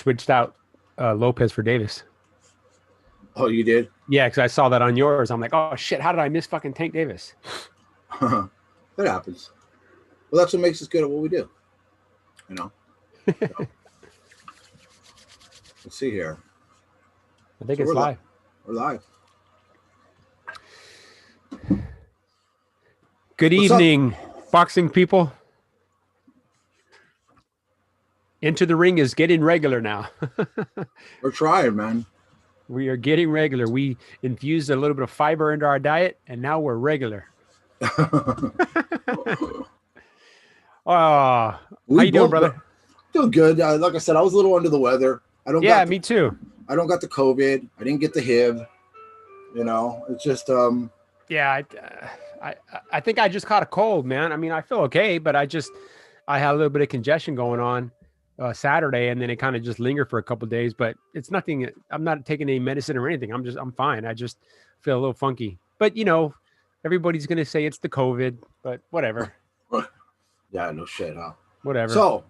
switched out Lopez for Davis. Oh, you did? Yeah, because I saw that on yours. I'm like, oh shit, how did I miss fucking Tank Davis? That happens. Well, that's what makes us good at what we do. You know. So, let's see here. I think it's live. We're live. Good evening, boxing people. Into the Ring is getting regular now. We're trying, man. We are getting regular. We infused a little bit of fiber into our diet, and now we're regular. How you doing, brother? Doing good. Like I said, I was a little under the weather. Me too. I don't got the COVID. I didn't get the HIV. You know, it's just Yeah, I think I just caught a cold, man. I mean, I feel okay, but I had a little bit of congestion going on Saturday, and then it kind of just lingered for a couple of days. But it's nothing. I'm not taking any medicine or anything. I'm fine. I just feel a little funky. But you know, everybody's gonna say it's the COVID, but whatever. Yeah, no shit, huh? Whatever. So,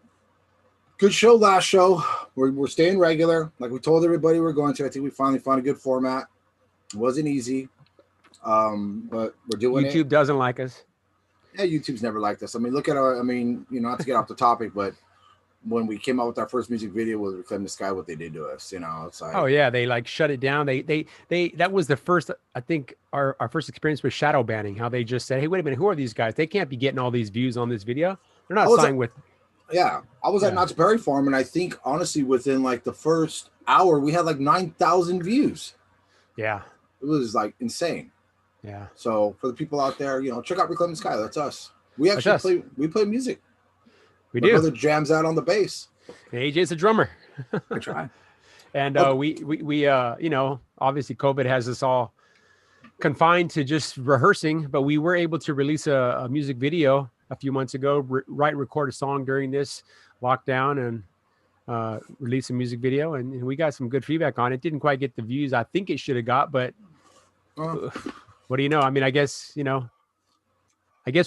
good show last show. We're staying regular, like we told everybody we're going to. I think we finally found a good format. It wasn't easy, but we're doing it. YouTube doesn't like us. Yeah, YouTube's never liked us. I mean, look at our. I mean, you know, not to get off the topic, but when we came out with our first music video with Reclaim the Sky, what they did to us, you know, it's like, oh yeah, they like shut it down. They that was the first. I think our first experience with shadow banning. How they just said, hey, wait a minute, who are these guys? They can't be getting all these views on this video. They're not signed with. Yeah, I was at Knott's Berry Farm, and I think honestly, within like the first hour, we had like 9,000 views. Yeah, it was like insane. Yeah. So for the people out there, you know, check out Reclaim the Sky. That's us. We actually play music. My brother jams out on the bass. And AJ's a drummer. I try. And we you know, obviously COVID has us all confined to just rehearsing, but we were able to release a music video a few months ago, record a song during this lockdown and release a music video. And we got some good feedback on it. Didn't quite get the views I think it should have got, but what do you know? I mean, I guess, you know,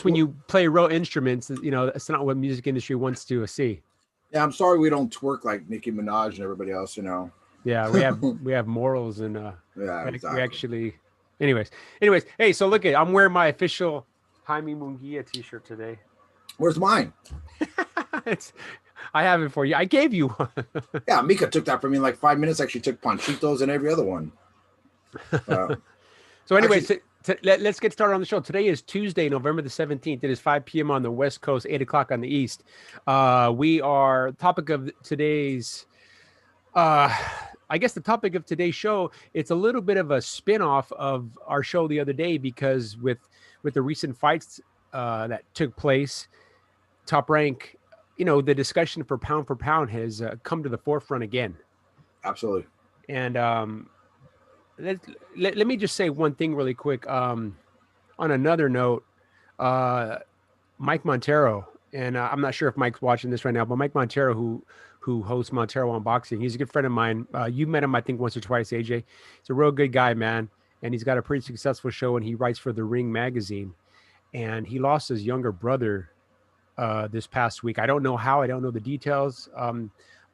when you play real instruments, you know, that's not what music industry wants to see. Yeah, I'm sorry we don't twerk like Nicki Minaj and everybody else, you know. Yeah, we have morals and yeah, exactly. We actually anyways. Hey, so look I'm wearing my official Jaime Munguia t-shirt today. Where's mine? I have it for you. I gave you one. Yeah, Mika took that from me in like 5 minutes. Actually took Panchitos and every other one. So anyways, let's get started on the show. Today is Tuesday, November the 17th. It is 5 p.m. on the West Coast, 8 o'clock on the East. We are topic of today's, I guess the topic of today's show, it's a little bit of a spin-off of our show the other day, because with the recent fights that took place, Top Rank, you know, the discussion for pound has come to the forefront again. Absolutely. And let me just say one thing really quick. On another note, Mike Montero, and I'm not sure if Mike's watching this right now, but Mike Montero, who hosts Montero Unboxing, he's a good friend of mine. You met him, I think, once or twice, AJ. He's a real good guy, man, and he's got a pretty successful show, and he writes for The Ring magazine. And he lost his younger brother this past week. I don't know how. I don't know the details,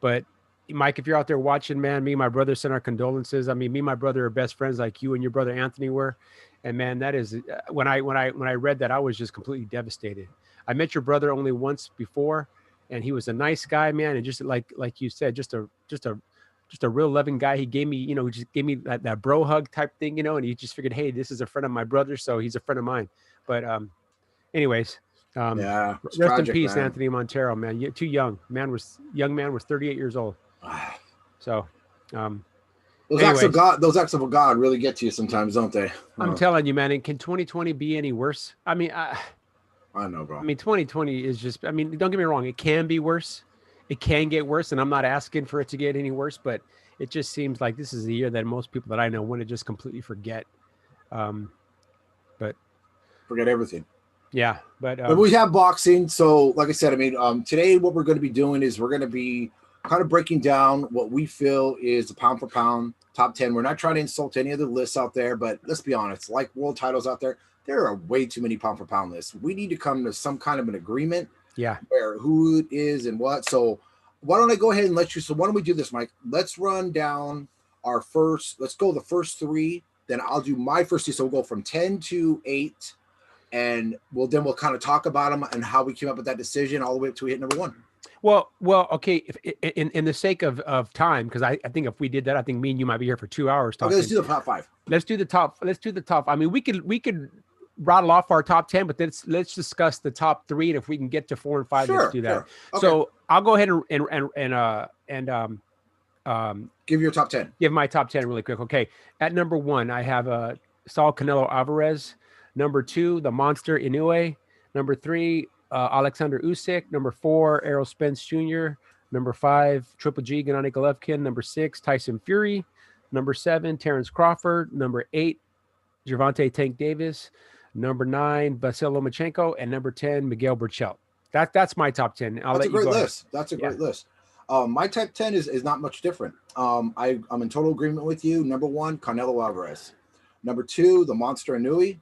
but Mike, if you're out there watching, man, me and my brother send our condolences. I mean, me and my brother are best friends, like you and your brother Anthony were. And man, that is when I read that, I was just completely devastated. I met your brother only once before, and he was a nice guy, man, and just like you said, just a real loving guy. He gave me, you know, just gave me that bro hug type thing, you know, and he just figured, hey, this is a friend of my brother, so he's a friend of mine. But anyways. Yeah, rest tragic, in peace, man. Anthony Montero, man. You're too young. Young man was 38 years old. So, those acts of God really get to you sometimes, don't they? I'm telling you, man. And can 2020 be any worse? I mean, I know, bro. I mean, 2020 is just. I mean, don't get me wrong. It can be worse. It can get worse, and I'm not asking for it to get any worse. But it just seems like this is the year that most people that I know want to just completely forget. But forget everything. Yeah, but we have boxing. So, like I said, I mean, today what we're going to be doing is we're going to be kind of breaking down what we feel is the pound for pound top 10. We're not trying to insult any of the lists out there, but let's be honest, like world titles out there are way too many pound for pound lists. We need to come to some kind of an agreement. Yeah. Where who it is and what. So why don't I go ahead and let you? So why don't we do this, Mike? Let's run down our first. Let's go the first three. Then I'll do my first two. So we'll go from 10 to 8, and we'll kind of talk about them and how we came up with that decision all the way up to we hit number 1. Well, okay. If, in the sake of time, because I think if we did that, I think me and you might be here for 2 hours talking. Okay, let's do the top 5. Let's do the top. I mean, we could rattle off our top 10, but let's discuss the top 3, and if we can get to 4 and 5, let's do that. Sure. Okay. So I'll go ahead and give your top 10. Give my top 10 really quick. Okay, at number 1, I have Saul Canelo Alvarez. Number 2, the Monster Inoue. Number 3, Alexander Usyk. Number 4, Errol Spence Jr. Number 5, Triple G Gennady Golovkin. Number 6, Tyson Fury. Number 7, Terrence Crawford. Number 8, Gervonta Tank Davis. Number 9, Vasyl Lomachenko. And number 10, Miguel Berchelt. That's my top 10. That's a great list. That's a great list. My top 10 is not much different. I'm in total agreement with you. Number 1, Canelo Alvarez. Number 2, the Monster Inoue.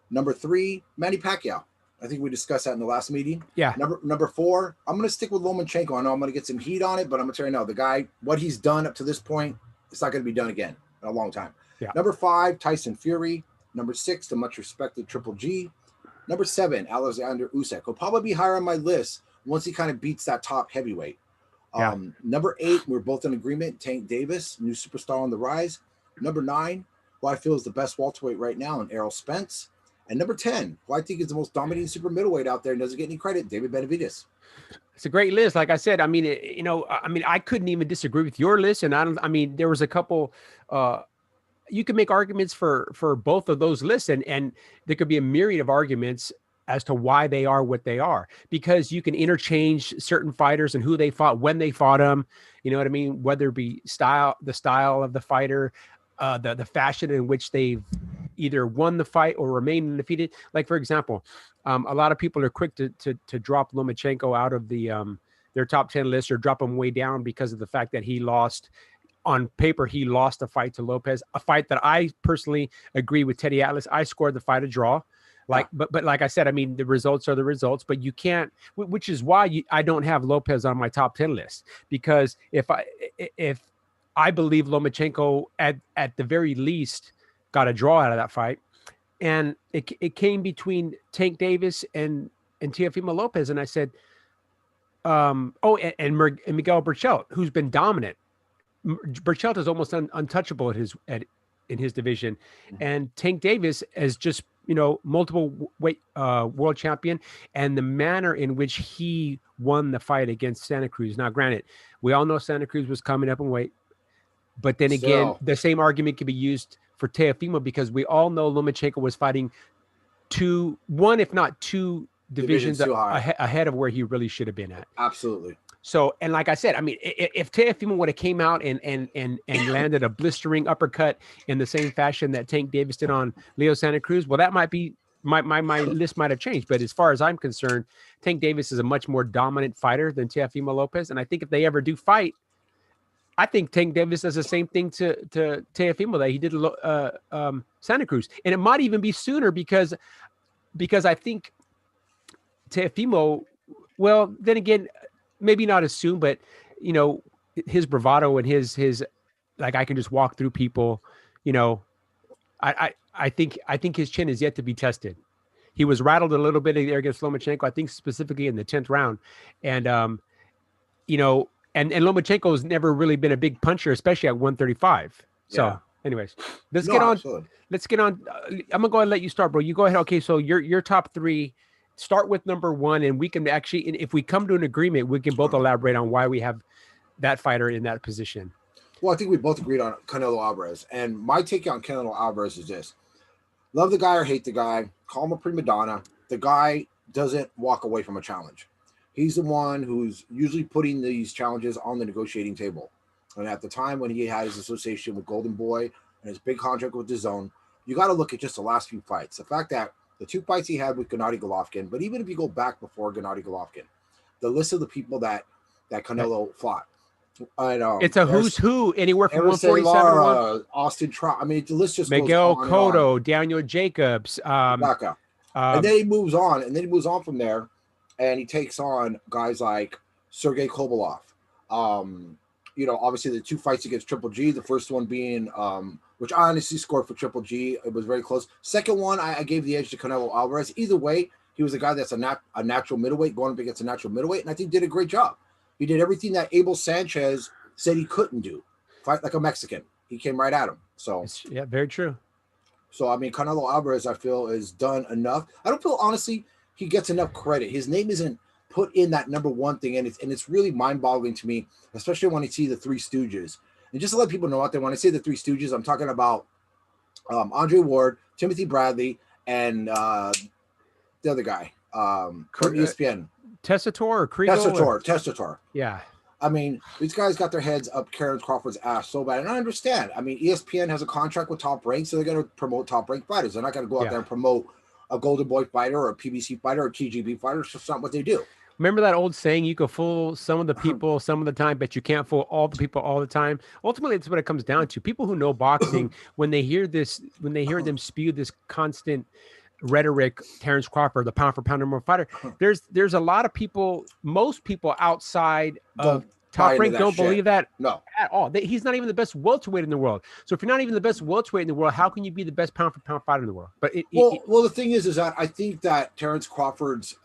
Number 3, Manny Pacquiao. I think we discussed that in the last meeting. Yeah. Number 4, I'm going to stick with Lomachenko. I know I'm going to get some heat on it, but I'm going to tell you now, the guy, what he's done up to this point, it's not going to be done again in a long time. Yeah. Number 5, Tyson Fury. Number 6, the much respected Triple G. Number 7, Alexander Usyk. He'll probably be higher on my list once he kind of beats that top heavyweight. Yeah. Number 8, we're both in agreement, Tank Davis, new superstar on the rise. Number 9, who I feel is the best welterweight right now, and Errol Spence. And number 10, who I think is the most dominating super middleweight out there and doesn't get any credit, David Benavidez. It's a great list. Like I said, I mean, I couldn't even disagree with your list. And there was a couple, you can make arguments for both of those lists, and there could be a myriad of arguments as to why they are what they are, because you can interchange certain fighters and who they fought, when they fought them, you know what I mean? Whether it be the style of the fighter, the fashion in which they've either won the fight or remained undefeated. Like, for example, a lot of people are quick to drop Lomachenko out of their top 10 list, or drop him way down because of the fact that he lost. On paper, he lost a fight to Lopez, a fight that I personally agree with Teddy Atlas. I scored the fight a draw. But like I said, I mean, the results are the results, but you can't, which is why I don't have Lopez on my top 10 list, because if I believe Lomachenko at the very least got a draw out of that fight, and it came between Tank Davis and Teofimo Lopez, and I said, and Miguel Berchelt, who's been dominant. Berchelt is almost untouchable in his division, and Tank Davis is just, multiple weight world champion, and the manner in which he won the fight against Santa Cruz. Now, granted, we all know Santa Cruz was coming up in weight, but then again, the same argument can be used for Teofimo, because we all know Lomachenko was fighting one, if not two divisions ahead of where he really should have been at. Absolutely. So, and like I said, I mean, if Teofimo would have came out and landed a blistering uppercut in the same fashion that Tank Davis did on Leo Santa Cruz, well, that might be my list might have changed. But as far as I'm concerned, Tank Davis is a much more dominant fighter than Teofimo Lopez, and I think if they ever do fight, I think Tank Davis does the same thing to Teofimo that he did Santa Cruz, and it might even be sooner because I think Teofimo. Well, then again, maybe not as soon, but his bravado and his like, I can just walk through people. I think his chin is yet to be tested. He was rattled a little bit there against Lomachenko, I think specifically in the 10th round, and And Lomachenko has never really been a big puncher, especially at 135. So, anyways, let's get on. Absolutely. Let's get on. I'm gonna go ahead and let you start, bro. You go ahead. Okay, so your top 3. Start with number 1, and we can actually, if we come to an agreement, we can both elaborate on why we have that fighter in that position. Well, I think we both agreed on Canelo Alvarez, and my take on Canelo Alvarez is this: love the guy or hate the guy, call him a prima donna. The guy doesn't walk away from a challenge. He's the one who's usually putting these challenges on the negotiating table. And at the time when he had his association with Golden Boy and his big contract with DAZN, you got to look at just the last few fights. The fact that the 2 fights he had with Gennady Golovkin, but even if you go back before Gennady Golovkin, the list of the people that Canelo fought. It's a who's who, anywhere from 147 to Austin Trout. I mean, the list just Miguel goes on Cotto, Daniel Jacobs. And then he moves on, from there, and he takes on guys like Sergey Kovalov, You know, obviously the 2 fights against Triple G. The first one being, which I honestly scored for Triple G. It was very close. Second one, I gave the edge to Canelo Alvarez. Either way, he was a guy that's a natural middleweight going up against a natural middleweight, and I think did a great job. He did everything that Abel Sanchez said he couldn't do. Fight like a Mexican. He came right at him. So yeah, very true. So I mean, Canelo Alvarez, I feel, is done enough. I don't feel honestly he gets enough credit. His name isn't put in that number one thing, and it's really mind boggling to me, especially when I see the Three Stooges. And just to let people know out there, when I say the Three Stooges, I'm talking about Andre Ward, Timothy Bradley, and the other guy from ESPN. Testator or Kriegel? Testator. Yeah. I mean, these guys got their heads up Karen Crawford's ass so bad. And I understand. I mean, ESPN has a contract with Top Rank, so they're going to promote Top Rank fighters. They're not going to go out there and promote a Golden Boy fighter or a PBC fighter or a TGB fighter. It's just not what they do. Remember that old saying, you can fool some of the people some of the time, but you can't fool all the people all the time? Ultimately, it's what it comes down to. People who know boxing, when they hear them spew this constant rhetoric, Terrence Crawford, the pound for pound number one fighter, there's a lot of people, most people outside of Top Rank don't believe that at all. He's not even the best welterweight in the world. So if you're not even the best welterweight in the world, how can you be the best pound for pound fighter in the world? But well, the thing is that I think that Terrence Crawford's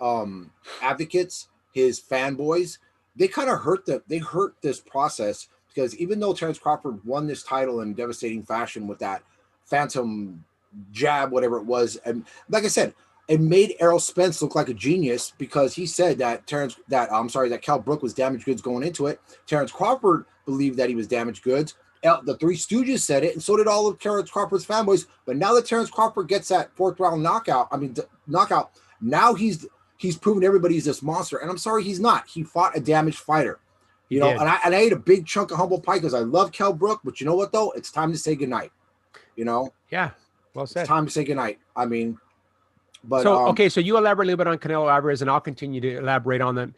advocates, his fanboys, they kind of hurt this process, because even though Terrence Crawford won this title in devastating fashion with that phantom jab, whatever it was, and like I said, it made Errol Spence look like a genius, because he said that that Cal Brook was damaged goods going into it. Terrence Crawford believed that he was damaged goods. The Three Stooges said it, and so did all of Terrence Crawford's fanboys. But now that Terrence Crawford gets that fourth round knockout, now he's proven everybody he's this monster. And I'm sorry, he's not. He fought a damaged fighter, you know. And I ate a big chunk of humble pie because I love Cal Brook. But you know what though? It's time to say goodnight. You know. Yeah. Well said. It's time to say goodnight. I mean. But, so you elaborate a little bit on Canelo Alvarez, and I'll continue to elaborate on them.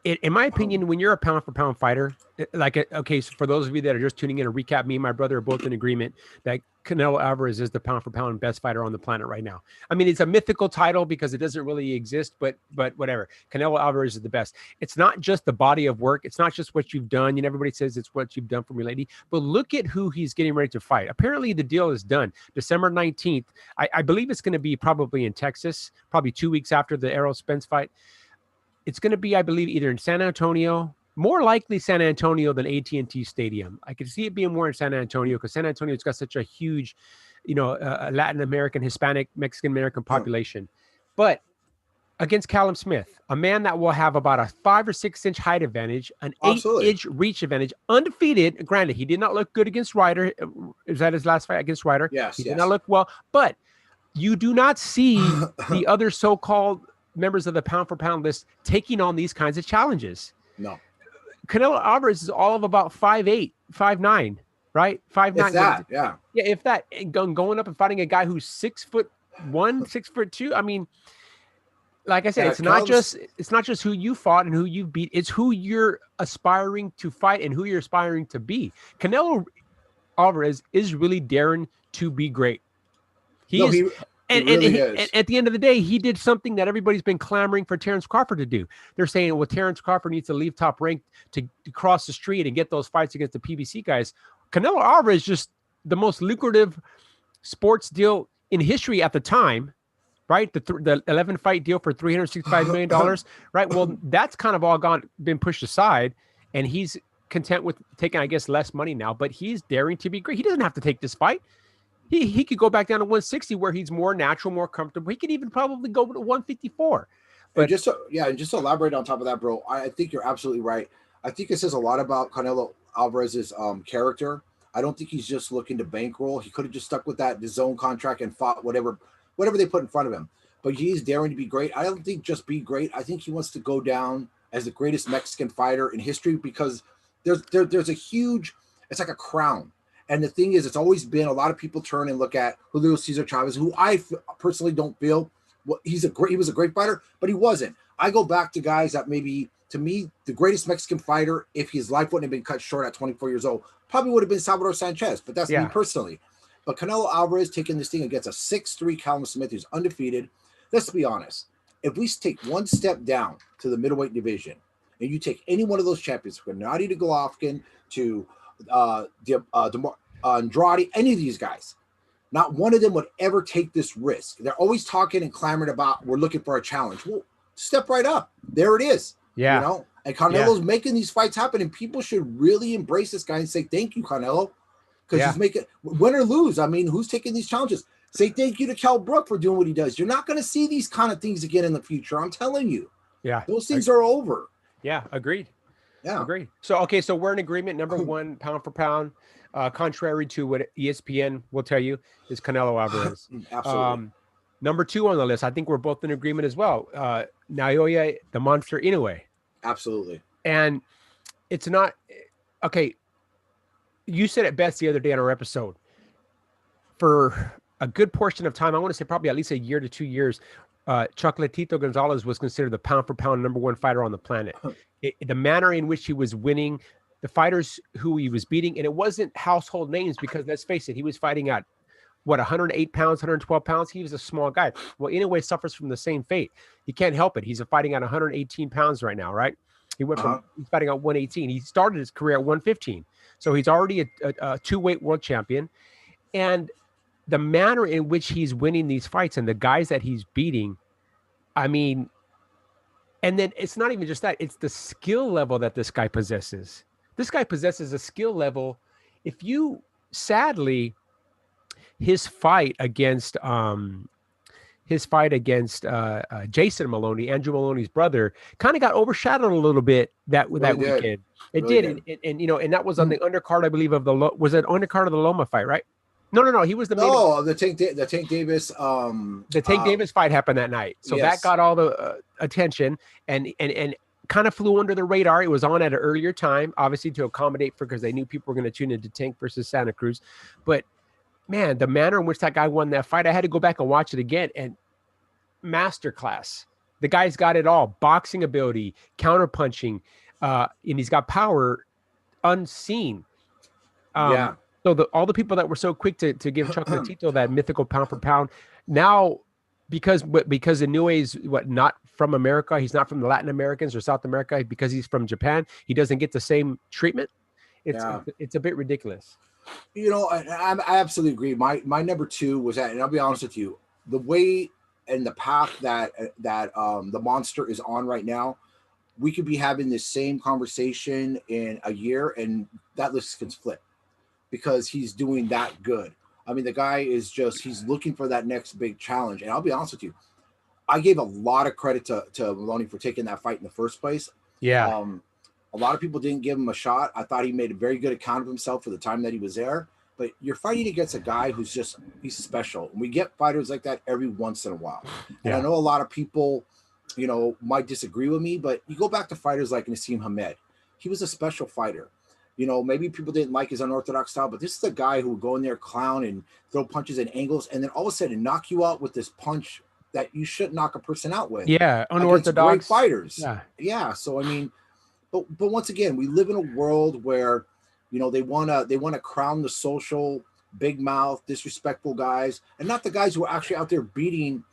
In my opinion, when you're a pound for pound fighter, so for those of you that are just tuning in, to recap, me and my brother are both in agreement that Canelo Alvarez is the pound for pound best fighter on the planet right now. I mean, it's a mythical title because it doesn't really exist, but whatever. Canelo Alvarez is the best. It's not just the body of work. It's not just what you've done. Everybody says it's what you've done for me lately, but look at who he's getting ready to fight. Apparently the deal is done. December 19th. I believe it's going to be probably in Texas, probably 2 weeks after the Errol Spence fight. It's going to be, I believe, either in San Antonio, more likely San Antonio than AT&T Stadium. I could see it being more in San Antonio because San Antonio's got such a huge, Latin American, Hispanic, Mexican American population. But against Callum Smith, a man that will have about a 5 or 6 inch height advantage, an 8-inch reach advantage, undefeated. Granted, he did not look good against Ryder. Is that his last fight against Ryder? Yes. He did not look well. But you do not see the other so-called members of the pound for pound list taking on these kinds of challenges. No. Canelo Alvarez is all of about 5'8", 5'9", right? 5'9". If that, yeah. Yeah, if that, and going up and fighting a guy who's 6'1", 6'2". I mean, like I said, it's not just who you fought and who you beat. It's who you're aspiring to fight and who you're aspiring to be. Canelo Alvarez is really daring to be great. And at the end of the day, he did something that everybody's been clamoring for Terrence Crawford to do. They're saying, well, Terrence Crawford needs to leave Top Rank to cross the street and get those fights against the PBC guys. Canelo Alvarez is just the most lucrative sports deal in history at the time, right? The 11-fight deal for $365 million, right? Well, that's kind of all been pushed aside, and he's content with taking, I guess, less money now, but he's daring to be great. He doesn't have to take this fight. He could go back down to 160 where he's more natural, more comfortable. He could even probably go to 154. But and just to elaborate on top of that, bro, I think you're absolutely right. I think it says a lot about Canelo Alvarez's character. I don't think he's just looking to bankroll. He could have just stuck with the zone contract and fought whatever they put in front of him. But he's daring to be great. I don't think just be great. I think he wants to go down as the greatest Mexican fighter in history, because there's a huge, it's like a crown. And the thing is, it's always been, a lot of people turn and look at Julio Cesar Chavez, who I personally don't feel, he was a great fighter, but he wasn't. I go back to guys that maybe, to me, the greatest Mexican fighter, if his life wouldn't have been cut short at 24 years old, probably would have been Salvador Sanchez, but that's me personally. But Canelo Alvarez taking this thing against a 6'3" Callum Smith who's undefeated. Let's be honest. If we take one step down to the middleweight division and you take any one of those champions, from Gennady to Golovkin to Andrade, any of these guys, not one of them would ever take this risk. They're always talking and clamoring about, we're looking for a challenge. Well, step right up. There it is. Yeah. You know, and Canelo's making these fights happen, and people should really embrace this guy and say, thank you, Canelo. Because he's making, win or lose. I mean, who's taking these challenges? Say thank you to Cal Brook for doing what he does. You're not going to see these kind of things again in the future. I'm telling you. Yeah. Those things are over. Yeah. Agreed. Yeah. Agreed. So, okay. So we're in agreement. Number one, pound for pound, contrary to what ESPN will tell you, is Canelo Alvarez. Absolutely. Number two on the list, I think we're both in agreement as well. Naoya, the monster Inoue. Absolutely. And it's not, okay. You said it best the other day on our episode. For a good portion of time, I want to say probably at least a year to 2 years, Chocolatito Gonzalez was considered the pound for pound number one fighter on the planet. The manner in which he was winning, the fighters who he was beating, and it wasn't household names because let's face it, he was fighting at 108 pounds, 112 pounds. He was a small guy. Well, Inoue suffers from the same fate. He can't help it. He's fighting at 118 pounds right now, right? He went from he's fighting at 118. He started his career at 115. So he's already a two-weight world champion. And the manner in which he's winning these fights and the guys that he's beating, I mean, and then it's not even just that, it's the skill level that this guy possesses. This guy possesses a skill level. If you, sadly, his fight against Jason Maloney, Andrew Maloney's brother, kind of got overshadowed a little bit that weekend. It really did. And you know, and that was on the undercard, I believe, of was it undercard of the Loma fight, right? No. He was the main. No, the Tank Davis. The Tank Davis fight happened that night, so that got all the attention and kind of flew under the radar. It was on at an earlier time, obviously to accommodate because they knew people were going to tune into Tank versus Santa Cruz. But man, the manner in which that guy won that fight, I had to go back and watch it again. And masterclass. The guy's got it all: boxing ability, counter punching, and he's got power unseen. So all the people that were so quick to give Chocolatito that mythical pound for pound, now because Inoue is not from America, he's not from the Latin Americans or South America, because he's from Japan, he doesn't get the same treatment. It's a bit ridiculous. You know, I absolutely agree. My number two was that, and I'll be honest with you, the way and the path that the monster is on right now, we could be having this same conversation in a year, and that list can flip. Because he's doing that good. I mean, the guy is he's looking for that next big challenge. And I'll be honest with you, I gave a lot of credit to Maloney for taking that fight in the first place. Yeah. A lot of people didn't give him a shot. I thought he made a very good account of himself for the time that he was there. But you're fighting against a guy who's he's special. And we get fighters like that every once in a while. And I know a lot of people, you know, might disagree with me, but you go back to fighters like Nassim Hamed. He was a special fighter. You know, maybe people didn't like his unorthodox style, but this is a guy who would go in there, clown, and throw punches at angles, and then all of a sudden knock you out with this punch that you shouldn't knock a person out with. Yeah, unorthodox great fighters. Yeah. So I mean, but once again, we live in a world where, you know, they wanna crown the social big mouth, disrespectful guys, and not the guys who are actually out there beating.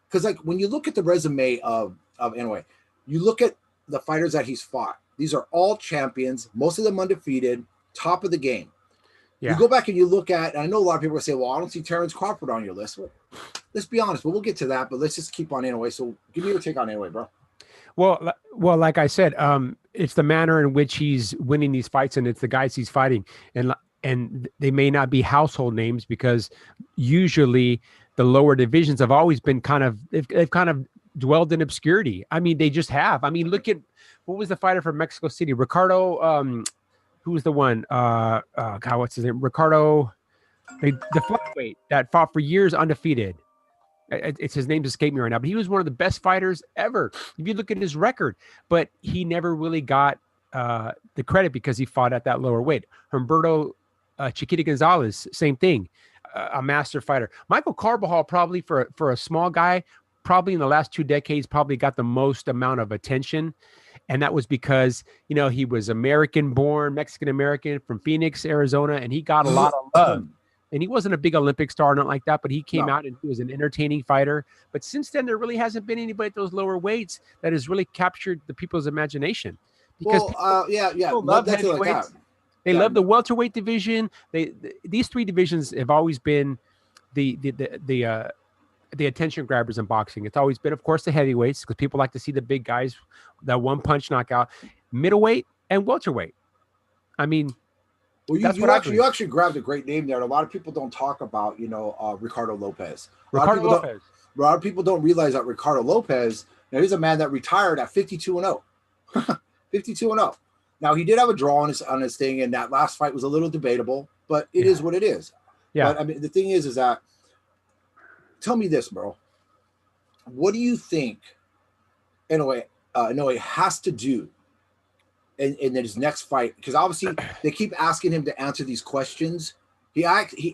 Because like when you look at the resume of Inoue, you look at the fighters that he's fought. These are all champions, most of them undefeated, top of the game. Yeah. You go back and you look at, and I know a lot of people will say, well, I don't see Terrence Crawford on your list. Well, let's be honest. We'll get to that, but let's just keep on Inoue. So give me your take on Inoue, bro. Well, like I said, it's the manner in which he's winning these fights, and it's the guys he's fighting. And they may not be household names because usually the lower divisions have always been they've kind of dwelled in obscurity. I mean, they just have. I mean, look at, what was the fighter from Mexico City? Ricardo, who was the one? God, what's his name? Ricardo, the flyweight that fought for years undefeated. It's his name's escaped me right now, but he was one of the best fighters ever. If you look at his record, but he never really got the credit because he fought at that lower weight. Humberto Chiquita Gonzalez, same thing, a master fighter. Michael Carbajal, probably for a small guy, probably in the last 2 decades, probably got the most amount of attention. And that was because, you know, he was American-born, Mexican-American from Phoenix, Arizona, and he got a lot of love. And he wasn't a big Olympic star, not like that, but he came out and he was an entertaining fighter. But since then, there really hasn't been anybody at those lower weights that has really captured the people's imagination. because Yeah. people love Definitely like that. heavyweights. They love the welterweight division. These three divisions have always been the attention grabbers in boxing. It's always been, of course, the heavyweights because people like to see the big guys, that one punch knockout, middleweight and welterweight. I mean, well, that's what I believe. you actually grabbed a great name there. A lot of people don't talk about, Ricardo Lopez. Ricardo Lopez. A lot of people don't realize that Ricardo Lopez, now he's a man that retired at 52 and 0. 52 and 0. Now he did have a draw on his thing, and that last fight was a little debatable, but it is what it is. Yeah. But I mean, the thing is that, tell me this, bro. What do you think Inoue has to do in his next fight? Because obviously they keep asking him to answer these questions. He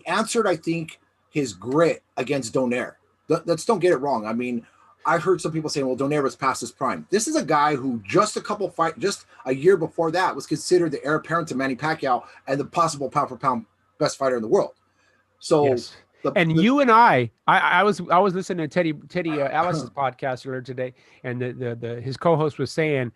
answered, I think, his grit against Donaire. Let's don't get it wrong. I mean, I heard some people saying, well, Donaire was past his prime. This is a guy who just a year before that was considered the heir apparent to Manny Pacquiao and the possible pound for pound best fighter in the world. So, yes. You and I was listening to Teddy Ellis's podcast earlier today, and his co-host was saying,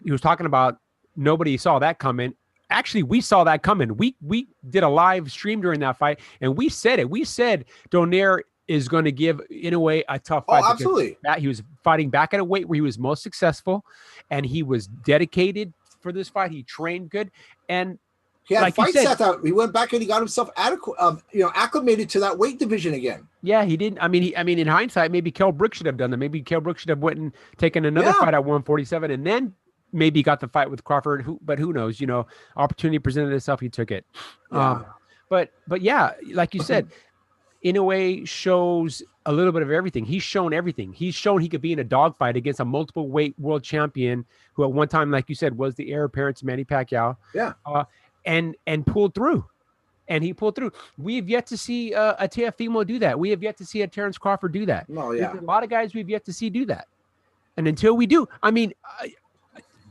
he was talking about nobody saw that coming. Actually, we saw that coming. We did a live stream during that fight, and we said it. We said Donaire is going to give Inoue a tough fight. Oh, absolutely. He was fighting back at a weight where he was most successful, and he was dedicated for this fight. He trained good, and he had fight sets out. He went back and he got himself acclimated to that weight division again. Yeah, he didn't. I mean, in hindsight, maybe Kell Brook should have done that. Maybe Kell Brook should have went and taken another fight at 147, and then maybe got the fight with Crawford. But who knows? Opportunity presented itself. He took it. Yeah. But yeah, like you said, Inoue shows a little bit of everything. He's shown everything. He's shown he could be in a dogfight against a multiple weight world champion who at one time, like you said, was the heir apparent to Manny Pacquiao. Yeah. And pulled through. And he pulled through. We have yet to see a Teofimo do that. We have yet to see a Terrence Crawford do that. Oh, yeah. There's a lot of guys we've yet to see do that. And until we do, I mean,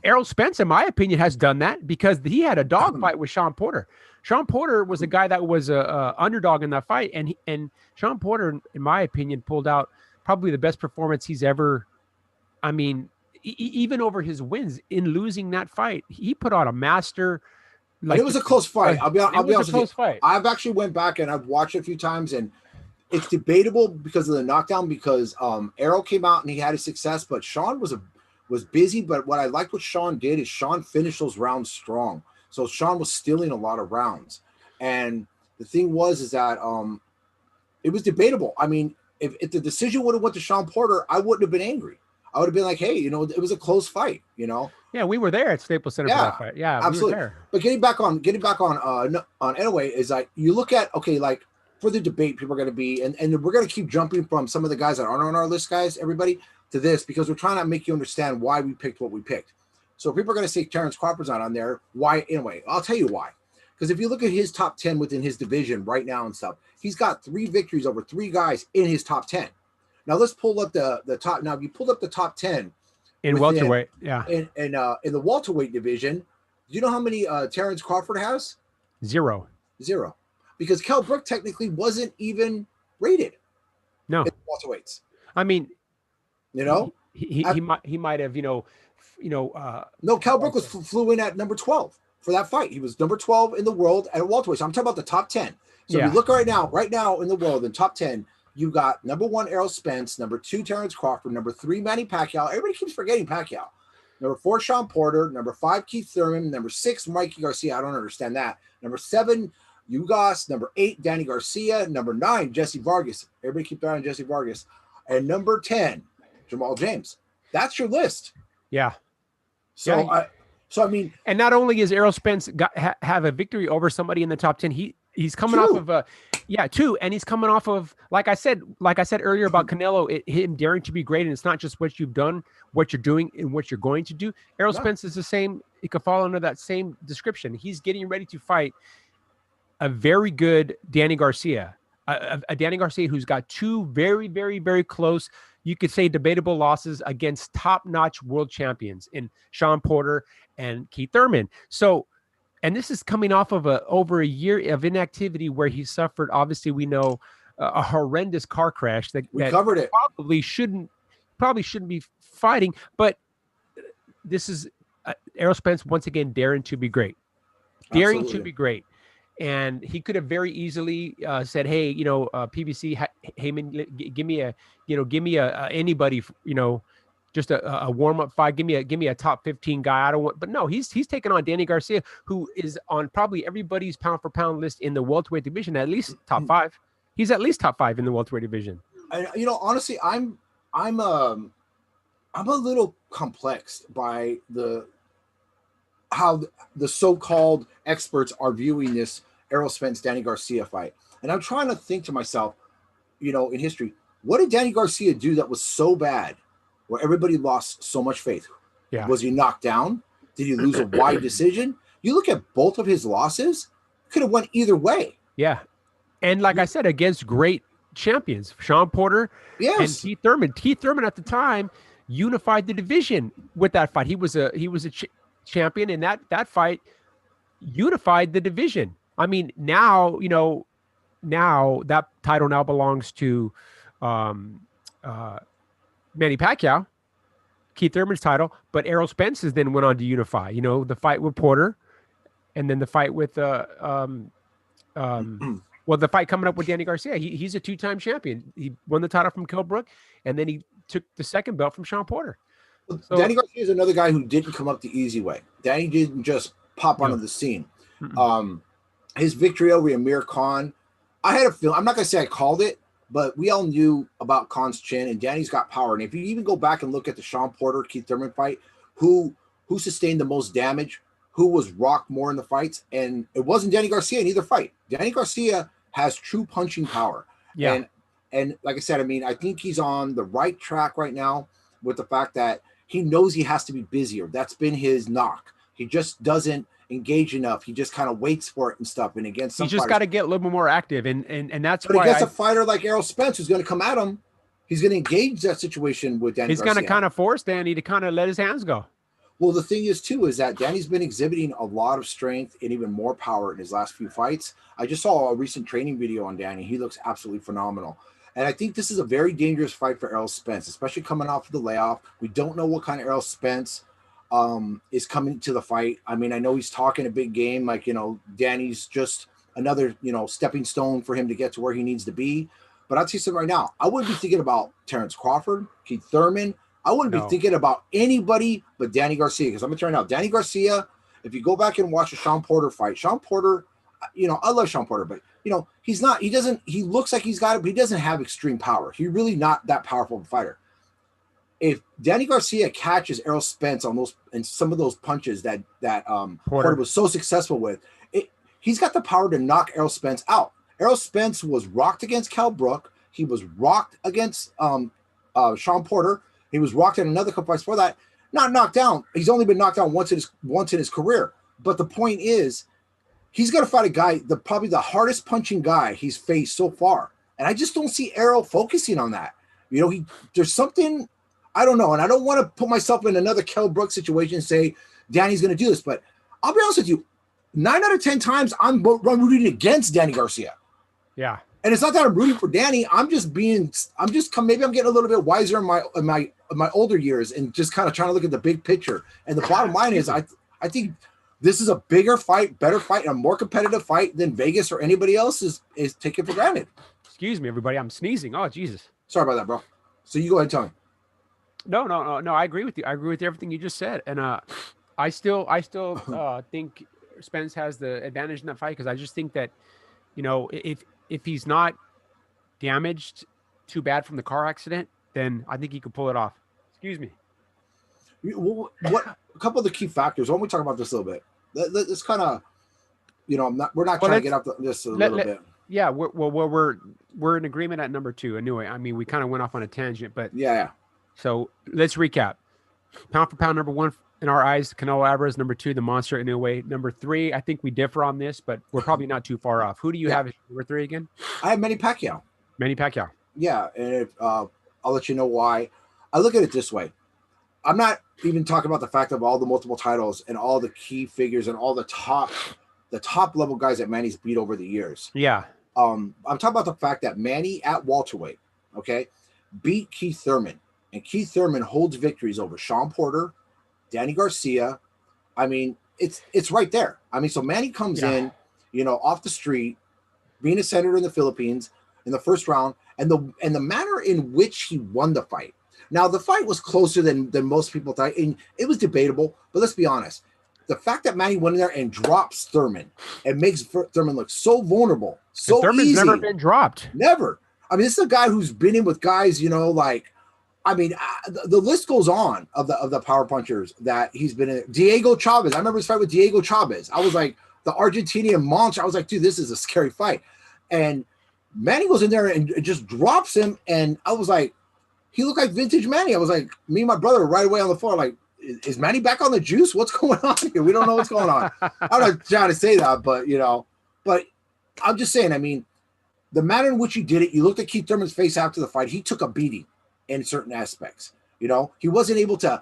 Errol Spence, in my opinion, has done that because he had a dogfight with Sean Porter. Sean Porter was a guy that was a underdog in that fight, and Sean Porter, in my opinion, pulled out probably the best performance he's ever. I mean, even over his wins in losing that fight, he put on a master. Like, it was a close fight. I'll be honest with you. Fight. I've actually went back and I've watched it a few times, and it's debatable because of the knockdown. Because Errol came out and he had his success, but Sean was busy. But what I liked what Sean did is Sean finished those rounds strong. So Sean was stealing a lot of rounds, and the thing was that it was debatable. I mean, if the decision would have went to Sean Porter, I wouldn't have been angry. I would have been like, hey, it was a close fight, Yeah, we were there at Staples Center for that fight. Yeah, absolutely. We were there. But getting back on Inoue is like, you look at, okay, like for the debate, people are going to be, and we're going to keep jumping from some of the guys that aren't on our list, guys, everybody, to this, because we're trying to make you understand why we picked what we picked. So people are going to say Terrence Crawford's not on there. Why? Anyway, I'll tell you why. Because if you look at his top 10 within his division right now and stuff, he's got 3 victories over 3 guys in his top 10. Now let's pull up the top. Now, if you pulled up the top 10 in welterweight, yeah, in the welterweight division, do you know how many Terrence Crawford has? 0. Because Kell Brook technically wasn't even rated. No, in welterweights. I mean, he might have, no, Kell Brook flew in at number 12 for that fight. He was number 12 in the world at welterweight. So I'm talking about the top 10. So if you look right now in the world, in top 10. You got number 1, Errol Spence, number 2, Terrence Crawford, number 3, Manny Pacquiao. Everybody keeps forgetting Pacquiao. Number 4, Sean Porter, number 5, Keith Thurman, number 6, Mikey Garcia. I don't understand that. Number 7, Ugas, number 8, Danny Garcia, number 9, Jesse Vargas. Everybody keep their eye on Jesse Vargas. And number 10, Jamal James. That's your list. Yeah. So I mean, and not only is Errol Spence have a victory over somebody in the top 10, he's coming off of 2, and he's coming off of, like I said earlier about Canelo, him daring to be great, and it's not just what you've done, what you're doing, and what you're going to do. Errol Spence is the same. He could fall under that same description. He's getting ready to fight a very good Danny Garcia, a Danny Garcia who's got 2 very, very, very close, you could say debatable losses against top-notch world champions in Sean Porter and Keith Thurman. So, and this is coming off of over a year of inactivity where he suffered, obviously we know, a horrendous car crash that covered it. Probably shouldn't be fighting, but this is Errol Spence once again daring to be great, daring to Absolutely. be great. And he could have very easily said, "Hey, PBC, Heyman, give me a, give me a anybody, just a warm up fight. Give me a top 15 guy. I don't want." But no, he's taking on Danny Garcia, who is on probably everybody's pound for pound list in the welterweight division, at least top five. He's at least top five in the welterweight division. And honestly, I'm I'm a little complexed by how the so-called experts are viewing this Errol Spence Danny Garcia fight. And I'm trying to think to myself, in history, what did Danny Garcia do that was so bad where everybody lost so much faith? Yeah. Was he knocked down? Did he lose a wide decision? You look at both of his losses, could have went either way. Yeah. And like I said, against great champions, Sean Porter and Keith Thurman. Keith Thurman at the time unified the division with that fight. He was a champion, and that fight unified the division. I mean, now that title now belongs to Manny Pacquiao, Keith Thurman's title, but Errol Spence then went on to unify. The fight with Porter, and then the fight with the fight coming up with Danny Garcia. He's a two-time champion. He won the title from Kell Brook, and then he took the second belt from Sean Porter. So, Danny Garcia is another guy who didn't come up the easy way. Danny didn't just pop onto the scene. His victory over Amir Khan, I had a feeling, I'm not going to say I called it, but we all knew about Khan's chin, and Danny's got power. And if you even go back and look at the Sean Porter Keith Thurman fight, who sustained the most damage, who was rocked more in the fights, and it wasn't Danny Garcia in either fight. Danny Garcia has true punching power. Yeah. And like I said, I mean, I think he's on the right track right now with the fact that he knows he has to be busier. That's been his knock. He just doesn't engage enough. He just kind of waits for it and stuff. And against some he's just got to get a little bit more active. And that's why against a fighter like Errol Spence, who's going to come at him, he's going to engage that situation with Danny Garcia. He's going to kind of force Danny to kind of let his hands go. Well, the thing is, too, is that Danny's been exhibiting a lot of strength and even more power in his last few fights. I just saw a recent training video on Danny. He looks absolutely phenomenal. And I think this is a very dangerous fight for Errol Spence, especially coming off of the layoff. We don't know what kind of Errol Spence is coming to the fight. I mean, I know he's talking a big game, like, Danny's just another, stepping stone for him to get to where he needs to be. But I'll tell you something right now. I wouldn't be thinking about Terrence Crawford, Keith Thurman. I wouldn't be thinking about anybody but Danny Garcia, because I'm going to turn out Danny Garcia. If you go back and watch a Sean Porter fight, Sean Porter, I love Sean Porter, but he looks like he's got it, but he doesn't have extreme power. He's really not that powerful of a fighter. If Danny Garcia catches Errol Spence on those and some of those punches that Porter was so successful with, he's got the power to knock Errol Spence out. Errol Spence was rocked against Kell Brook. He was rocked against Sean Porter. He was rocked in another couple fights for that. Not knocked down. He's only been knocked down once in his career. But the point is, he's going to fight a guy, probably the hardest punching guy he's faced so far. And I just don't see Errol focusing on that. There's something, I don't know. And I don't want to put myself in another Kell Brook situation and say, Danny's going to do this. But I'll be honest with you, 9 out of 10 times I'm rooting against Danny Garcia. Yeah. And it's not that I'm rooting for Danny. Maybe I'm getting a little bit wiser in my older years and just kind of trying to look at the big picture. And the bottom line is, I think this is a bigger fight, better fight, and a more competitive fight than Vegas or anybody else is taken for granted. Excuse me, everybody. I'm sneezing. Oh, Jesus. Sorry about that, bro. So you go ahead and tell me. No. I agree with you. I agree with everything you just said. And I still think Spence has the advantage in that fight, because I just think that, if he's not damaged too bad from the car accident, then I think he could pull it off. Excuse me. What a couple of the key factors? Why don't we talk about this a little bit? Let's kind of, we're not trying to get off this a little bit. Yeah, we're in agreement at number 2. Anyway, I mean, we kind of went off on a tangent, but yeah. So let's recap. Pound for pound, number 1 in our eyes, Canelo Alvarez. Number 2, the Monster Inoue. Number 3, I think we differ on this, but we're probably not too far off. Who do you have as number 3 again? I have Manny Pacquiao. Manny Pacquiao. Yeah, and I'll let you know why. I look at it this way. I'm not even talking about the fact of all the multiple titles and all the key figures and all the top level guys that Manny's beat over the years. Yeah. I'm talking about the fact that Manny at welterweight, beat Keith Thurman, and Keith Thurman holds victories over Sean Porter, Danny Garcia, I mean, it's right there. I mean, so Manny comes Yeah. in, off the street, being a senator in the Philippines in the first round, and the manner in which he won the fight. Now, the fight was closer than most people thought, and it was debatable. But let's be honest, the fact that Manny went in there and drops Thurman and makes Thurman look so vulnerable, And so Thurman's never easy, been dropped. never. I mean, this is a guy who's been in with guys, like I mean, the list goes on of the power punchers that he's been in. Diego Chavez. I remember his fight with Diego Chavez. I was like, the Argentinian monster. I was like, dude, this is a scary fight. And Manny goes in there and just drops him. And I was like, he looked like vintage Manny. I was like, me and my brother right away on the floor, like, is Manny back on the juice? What's going on here? We don't know what's going on. I'm not trying to say that, but but I'm just saying, I mean, the manner in which he did it, you looked at Keith Thurman's face after the fight, he took a beating in certain aspects. He wasn't able to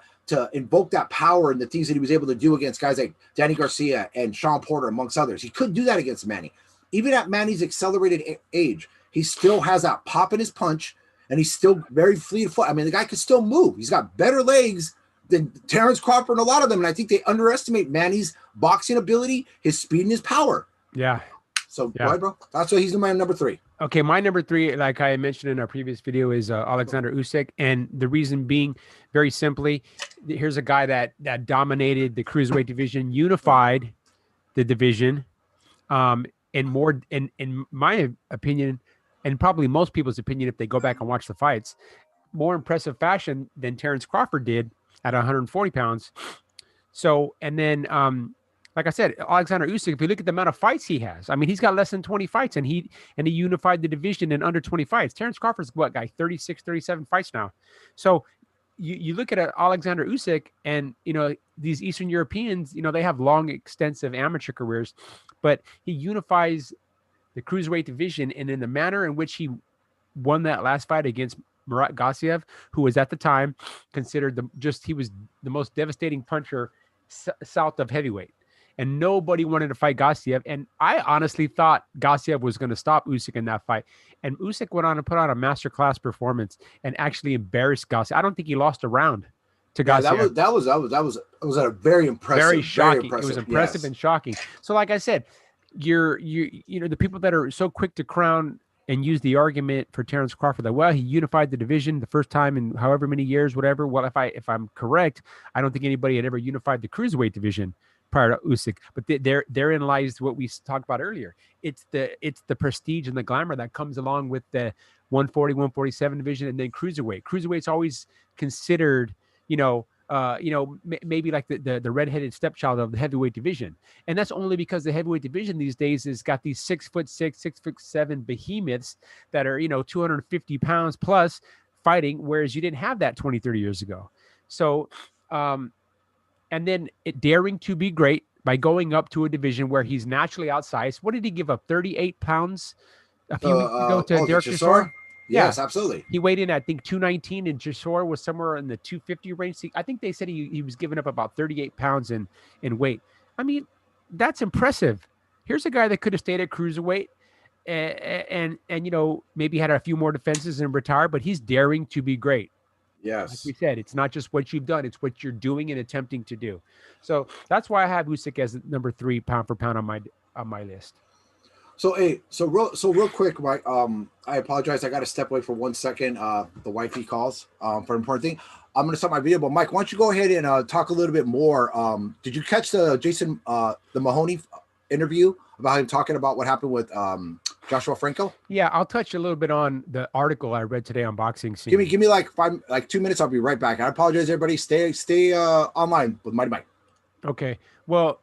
invoke that power and the things that he was able to do against guys like Danny Garcia and Sean Porter, amongst others. He couldn't do that against Manny. Even at Manny's accelerated age, he still has that pop in his punch, and he's still very fleet of foot. I mean, the guy can still move. He's got better legs than Terrence Crawford and a lot of them, and I think they underestimate Manny's boxing ability, his speed, and his power. Yeah. So, boy, bro, that's why he's in my number 3. Okay, my number 3, like I mentioned in our previous video, is Alexander Usyk, and the reason being, very simply, here's a guy that dominated the cruiserweight division, unified the division, and more, in my opinion, and probably most people's opinion, if they go back and watch the fights, more impressive fashion than Terrence Crawford did at 140 pounds. So, and then, like I said, Alexander Usyk, if you look at the amount of fights he has, I mean, he's got less than 20 fights, and he unified the division in under 20 fights. Terrence Crawford's what, guy, 36, 37 fights now. So you look at Alexander Usyk, and, these Eastern Europeans, they have long, extensive amateur careers, but he unifies the cruiserweight division, and in the manner in which he won that last fight against Murat Gassiev, who was at the time considered he was the most devastating puncher south of heavyweight. And nobody wanted to fight Gassiev. And I honestly thought Gassiev was going to stop Usyk in that fight. And Usyk went on to put on a masterclass performance and actually embarrassed Gassiev. I don't think he lost a round to Gassiev. That was a very impressive, very shocking. Very impressive. It was impressive and shocking. So, like I said, the people that are so quick to crown and use the argument for Terrence Crawford that, well, he unified the division the first time in however many years, whatever. Well, if I'm correct, I don't think anybody had ever unified the cruiserweight division prior to Usyk. But therein lies what we talked about earlier. It's the prestige and the glamour that comes along with the 140, 147 division, and then cruiserweight. Cruiserweight's always considered, maybe like the redheaded stepchild of the heavyweight division. And that's only because the heavyweight division these days has got these 6'6", 6'7" behemoths that are, 250 pounds plus fighting, whereas you didn't have that 20, 30 years ago. So, and then daring to be great by going up to a division where he's naturally outsized. What did he give up? 38 pounds a few weeks ago to Derek Chisora? Yes, absolutely. He weighed in, I think, 219, and Chisora was somewhere in the 250 range. I think they said he was giving up about 38 pounds in weight. I mean, that's impressive. Here's a guy that could have stayed at cruiserweight and maybe had a few more defenses and retired, but he's daring to be great. Yes. Like we said, it's not just what you've done, it's what you're doing and attempting to do. So that's why I have Usyk as number 3 pound for pound on my list. So real quick, Mike. I apologize. I got to step away for 1 second. The wifey calls for an important thing. I'm going to start my video, but Mike, why don't you go ahead and talk a little bit more? Did you catch the Jason the Mahoney interview about him talking about what happened with Joshua Franco? Yeah, I'll touch a little bit on the article I read today on Boxing Scene. Give me like 2 minutes. I'll be right back. I apologize, everybody. Stay online with Mighty Mike. Okay. Well,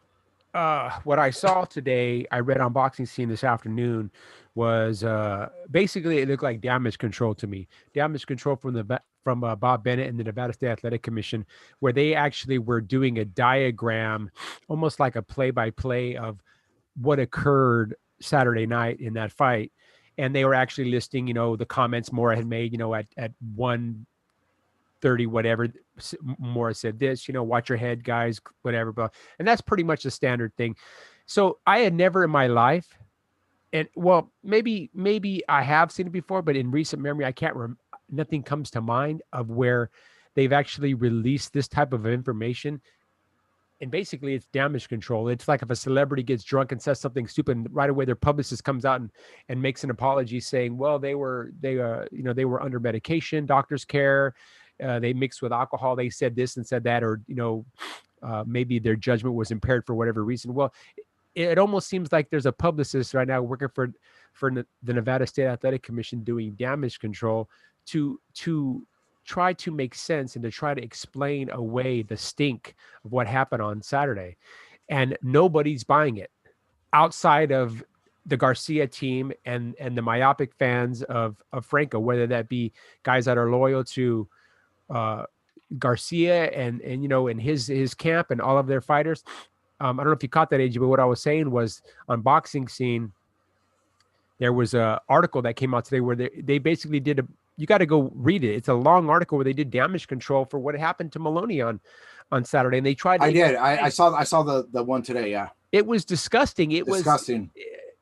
what I saw today, I read on Boxing Scene this afternoon, was basically it looked like damage control to me. Damage control from Bob Bennett and the Nevada State Athletic Commission, where they actually were doing a diagram, almost like a play-by-play of what occurred Saturday night in that fight. And they were actually listing, the comments Mora had made, at 1:30, whatever. Mora said this, watch your head, guys, whatever. But, and that's pretty much the standard thing. So I had never in my life, and well, maybe I have seen it before, but in recent memory, I can't nothing comes to mind of where they've actually released this type of information and basically it's damage control. It's like if a celebrity gets drunk and says something stupid, and right away their publicist comes out and makes an apology saying, well, they were under medication, doctor's care, they mixed with alcohol, they said this and said that, or maybe their judgment was impaired for whatever reason. Well, it almost seems like there's a publicist right now working for the Nevada State Athletic Commission doing damage control to try to make sense and to try to explain away the stink of what happened on Saturday. And nobody's buying it outside of the Garcia team and the myopic fans of Franco, whether that be guys that are loyal to Garcia and in his camp and all of their fighters. I don't know if you caught that, AJ, but what I was saying was on Boxing Scene, there was a article that came out today where they basically did you got to go read it. It's a long article where they did damage control for what happened to Maloney on Saturday, and they tried. I saw the one today. Yeah, it was disgusting. It was disgusting.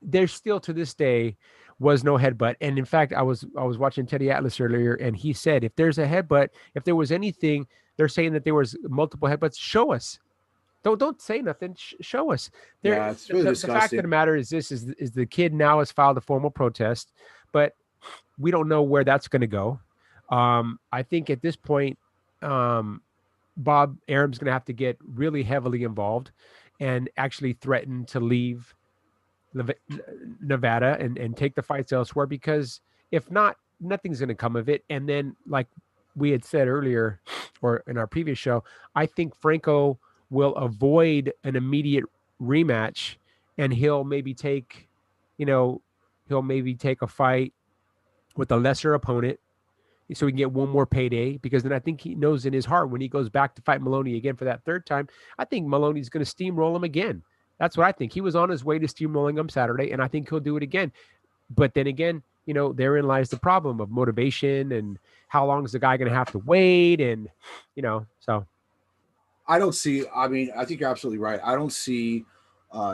There's still to this day was no headbutt, and in fact, I was watching Teddy Atlas earlier, and he said if there's a headbutt, if there was anything, they're saying that there was multiple headbutts. Show us. Don't say nothing. Show us. It's really disgusting. The fact of the matter is this: is the kid now has filed a formal protest, but we don't know where that's going to go. I think at this point, Bob Arum's going to have to get really heavily involved and actually threaten to leave Nevada and take the fights elsewhere, because if not, nothing's going to come of it. And then, like we had said earlier, or in our previous show, I think Franco will avoid an immediate rematch, and he'll maybe take a fight with a lesser opponent so he can get one more payday, because then I think he knows in his heart when he goes back to fight Maloney again for that third time, I think Maloney's going to steamroll him again. That's what I think. He was on his way to steamrolling him Saturday, and I think he'll do it again. But then again, therein lies the problem of motivation and how long is the guy going to have to wait, and so. I don't see. I mean, I think you're absolutely right. I don't see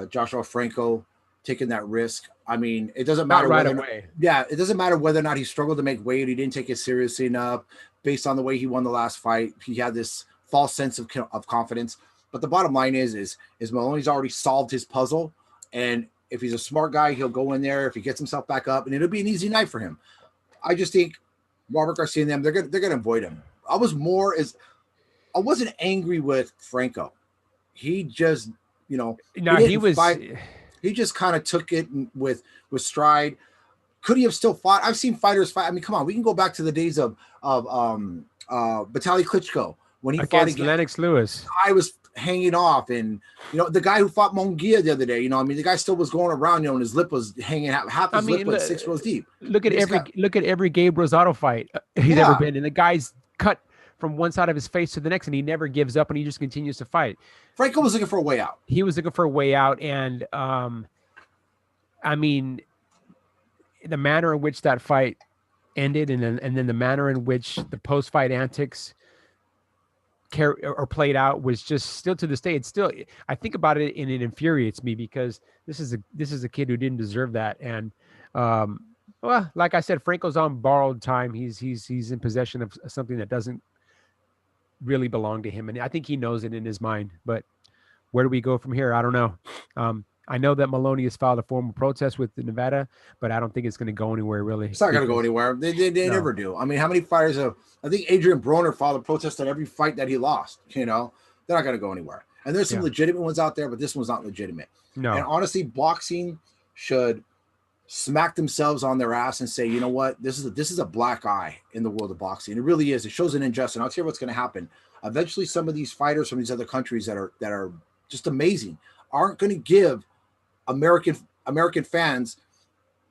Joshua Franco taking that risk. I mean, it doesn't matter right away. It doesn't matter whether or not he struggled to make weight. He didn't take it seriously enough based on the way he won the last fight. He had this false sense of confidence. But the bottom line is Maloney's already solved his puzzle, and if he's a smart guy, he'll go in there if he gets himself back up, and it'll be an easy night for him. I just think Robert Garcia and them, they're gonna avoid him. I wasn't angry with Franco. He just, he just kind of took it with stride. Could he have still fought? I've seen fighters fight. I mean, come on, we can go back to the days of Vitaly Klitschko when he fought against Lennox Lewis. I was hanging off, and the guy who fought Munguia the other day. The guy still was going around, and his lip was hanging out. Half his lip was 6 rows deep. Look at every Gabe Rosado fight he's ever been, and the guy's cut from one side of his face to the next, and he never gives up, and he just continues to fight. Franco was looking for a way out. He was looking for a way out, and I mean, the manner in which that fight ended, and then the manner in which the post-fight antics played out was just still to this day. It's still, I think about it and it infuriates me, because this is a kid who didn't deserve that. And well, like I said, Franco's on borrowed time. He's in possession of something that doesn't really belong to him, and I think he knows it in his mind. But where do we go from here? I don't know. I know that Maloney has filed a formal protest with Nevada, but I don't think it's going to go anywhere, really. It's not going to go anywhere. They never do. I mean, how many fighters have? I think Adrian Broner filed a protest on every fight that he lost. They're not going to go anywhere. And there's some legitimate ones out there, but this one's not legitimate. No. And honestly, boxing should smack themselves on their ass and say, you know what, this is a black eye in the world of boxing. It really is. It shows an injustice. And I'll tell you what's going to happen. Eventually, some of these fighters from these other countries that are just amazing aren't going to give American fans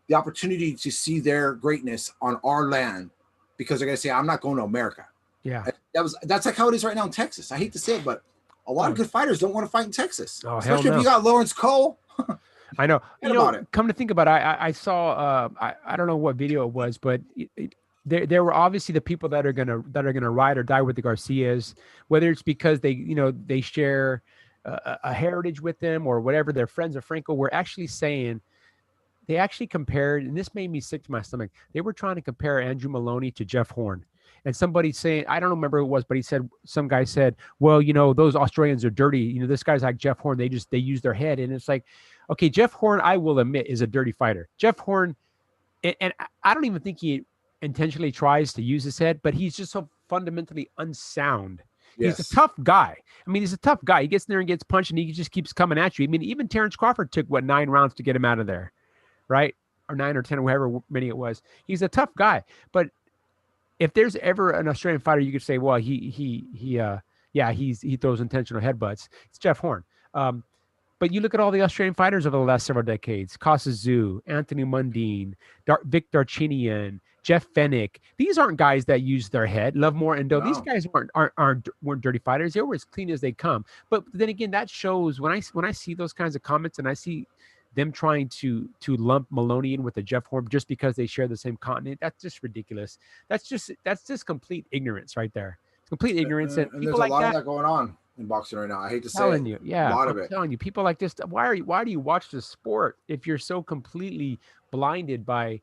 the opportunity to see their greatness on our land, because they're going to say, I'm not going to America. Yeah. That's like how it is right now in Texas. I hate to say it, but a lot of good fighters don't want to fight in Texas. Oh, especially if you got Lawrence Cole. I know. Come to think about it, I saw I don't know what video it was, but there were obviously the people that are gonna ride or die with the Garcias, whether it's because they share a heritage with them or whatever. They're friends of Franco. Were actually saying, they actually compared, and this made me sick to my stomach. They were trying to compare Andrew Maloney to Jeff Horn, and somebody saying, I don't remember who it was, but he said, some guy said, well, those Australians are dirty. This guy's like Jeff Horn. They use their head. And it's like, okay, Jeff Horn, I will admit, is a dirty fighter. Jeff Horn, and I don't even think he intentionally tries to use his head, but he's just so fundamentally unsound. He's a tough guy. I mean, he's a tough guy. He gets in there and gets punched, and he just keeps coming at you. I mean, even Terrence Crawford took, 9 rounds to get him out of there, right? Or 9 or 10 or however many it was. He's a tough guy. But if there's ever an Australian fighter you could say, well, he throws intentional headbutts, it's Jeff Horn. But you look at all the Australian fighters over the last several decades: Kostas Tszyu, Anthony Mundine, Vic Darchinyan, Jeff Fennick. These aren't guys that use their head. Lovemore and Doe. No. These guys weren't dirty fighters. They were as clean as they come. But then again, that shows when I see those kinds of comments and I see them trying to lump Maloney in with the Jeff Horn just because they share the same continent, that's just ridiculous. That's just complete ignorance right there. It's complete ignorance. And there's a lot of that going on in boxing right now. I hate to say it. Yeah, a lot of it. I'm telling you, people like this. Why do you watch this sport if you're so completely blinded by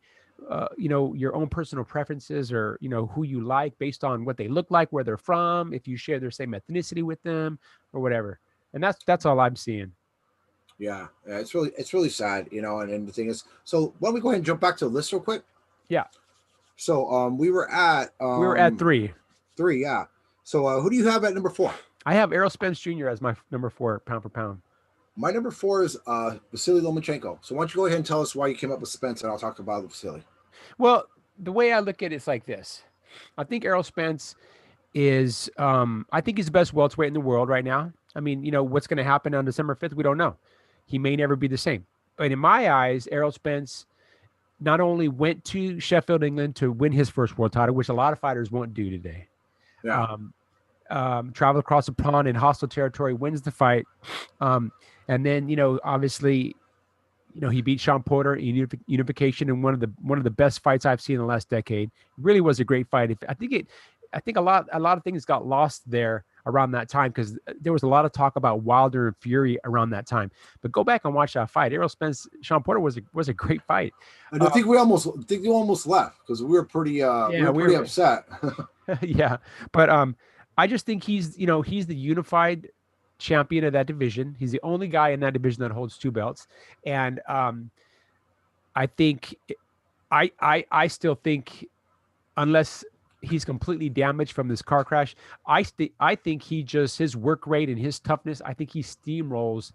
your own personal preferences, or who you like based on what they look like, where they're from, if you share their same ethnicity with them or whatever? And that's all I'm seeing. Yeah, it's really sad, and the thing is, so why don't we go ahead and jump back to the list real quick? Yeah. So we were at 3. Yeah. So who do you have at number 4? I have Errol Spence Jr. as my number 4, pound for pound. My number 4 is Vasily Lomachenko. So why don't you go ahead and tell us why you came up with Spence, and I'll talk about Vasily. Well, the way I look at it's like this. I think Errol Spence is, I think he's the best welterweight in the world right now. I mean, what's going to happen on December 5th, we don't know. He may never be the same. But in my eyes, Errol Spence not only went to Sheffield, England to win his first world title, which a lot of fighters won't do today. Yeah. Traveled across the pond in hostile territory, wins the fight. And then, obviously, he beat Sean Porter in unification in one of the best fights I've seen in the last decade. It really was a great fight. I think a lot of things got lost there around that time because there was a lot of talk about Wilder and Fury around that time. But go back and watch that fight. Errol Spence, Sean Porter was a great fight. And I think you almost left because we were pretty upset. Yeah, but I just think he's the unified champion of that division. He's the only guy in that division that holds 2 belts, and I think I still think, unless he's completely damaged from this car crash, I think his work rate and his toughness, I think he steamrolls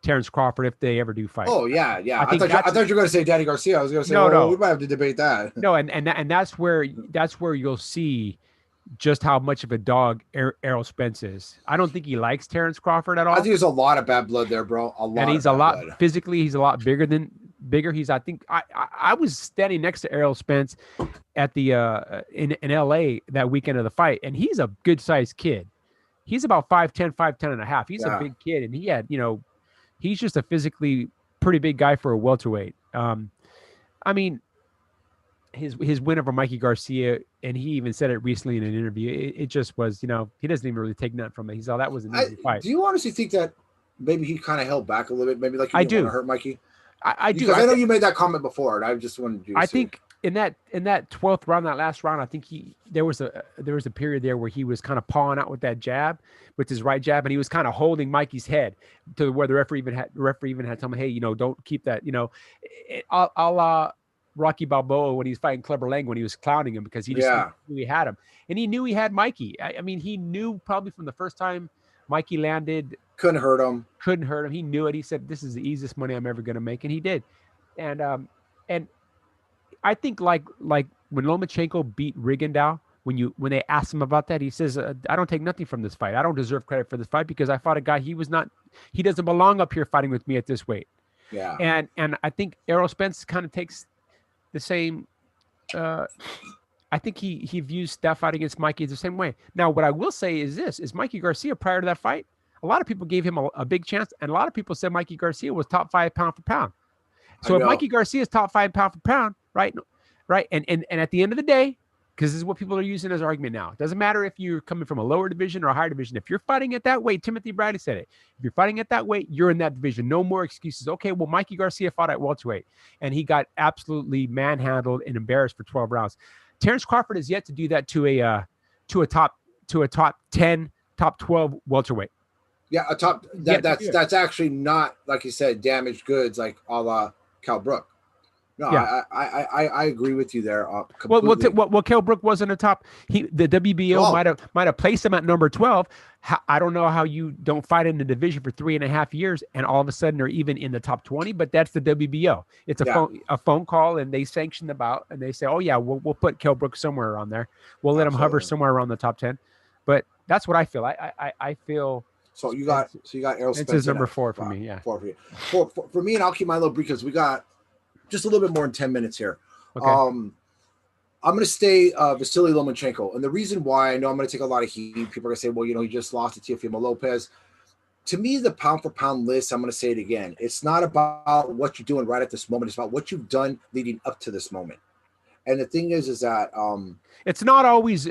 Terrence Crawford if they ever do fight. Oh yeah. I thought you were going to say Danny Garcia. I was going to say, no, we might have to debate that. No, and that's where you'll see just how much of a dog Errol Spence is. I don't think he likes Terrence Crawford at all. I think there's a lot of bad blood there, bro. And he's physically, he's a lot bigger. I think I was standing next to Errol Spence at the in LA that weekend of the fight, and he's a good sized kid. He's about 5'10", 5'10 and a half. He's a big kid, and he had, he's just a physically pretty big guy for a welterweight. I mean, his win over Mikey Garcia, and he even said it recently in an interview. It just was, he doesn't even really take nothing from it. He's all, that was an easy fight. Do you honestly think that maybe he kind of held back a little bit? Maybe like he didn't want to hurt Mikey? I do. Because I know you made that comment before, and I just wanted you to think in that 12th round, that last round, I think there was a period there where he was kind of pawing out with that jab, with his right jab, and he was kind of holding Mikey's head to where the referee even had told him, hey, don't keep that, a la Rocky Balboa when he was fighting Clubber Lang, when he was clowning him because he just knew he had him, and he knew he had Mikey. I mean, he knew probably from the first time Mikey landed, couldn't hurt him. He knew it. He said, this is the easiest money I'm ever going to make. And he did. And I think like when Lomachenko beat Rigondeaux, when they asked him about that, he says, I don't take nothing from this fight. I don't deserve credit for this fight because I fought a guy. He doesn't belong up here fighting with me at this weight. Yeah. And I think Errol Spence kind of takes the same, I think he views that fight against Mikey the same way. Now, what I will say is Mikey Garcia, prior to that fight, a lot of people gave him a big chance, and a lot of people said Mikey Garcia was top 5 pound for pound. So if Mikey Garcia is top 5 pound for pound, right, and at the end of the day, because this is what people are using as argument now, it doesn't matter if you're coming from a lower division or a higher division. If you're fighting at that weight, Timothy Bradley said it. If you're fighting at that weight, you're in that division. No more excuses. Okay, well, Mikey Garcia fought at welterweight, and he got absolutely manhandled and embarrassed for 12 rounds. Terrence Crawford has yet to do that to a top 10, top 12 welterweight. Yeah, a top that's actually not, like you said, damaged goods like a la Cal Brook. No, Yeah. I agree with you there Well, completely. Kell Brook wasn't a top. The WBO might have placed him at number 12. I don't know how you don't fight in the division for 3.5 years and all of a sudden they're even in the top 20. But that's the WBO. It's a phone call and they sanction the bout and they say, oh yeah, we'll put Kell Brook somewhere around there. We'll let him hover somewhere around the top 10. But that's what I feel. I feel. So you got Errol Spence. It's number 4 for me. Yeah. For me, and I'll keep my little brief because we got just a little bit more than 10 minutes here. Okay. I'm going to stay Vasily Lomachenko. And the reason why, I know I'm going to take a lot of heat. People are going to say, well, he just lost to Teofimo Lopez. To me, the pound-for-pound list, I'm going to say it again. It's not about what you're doing right at this moment. It's about what you've done leading up to this moment. And the thing is that it's not always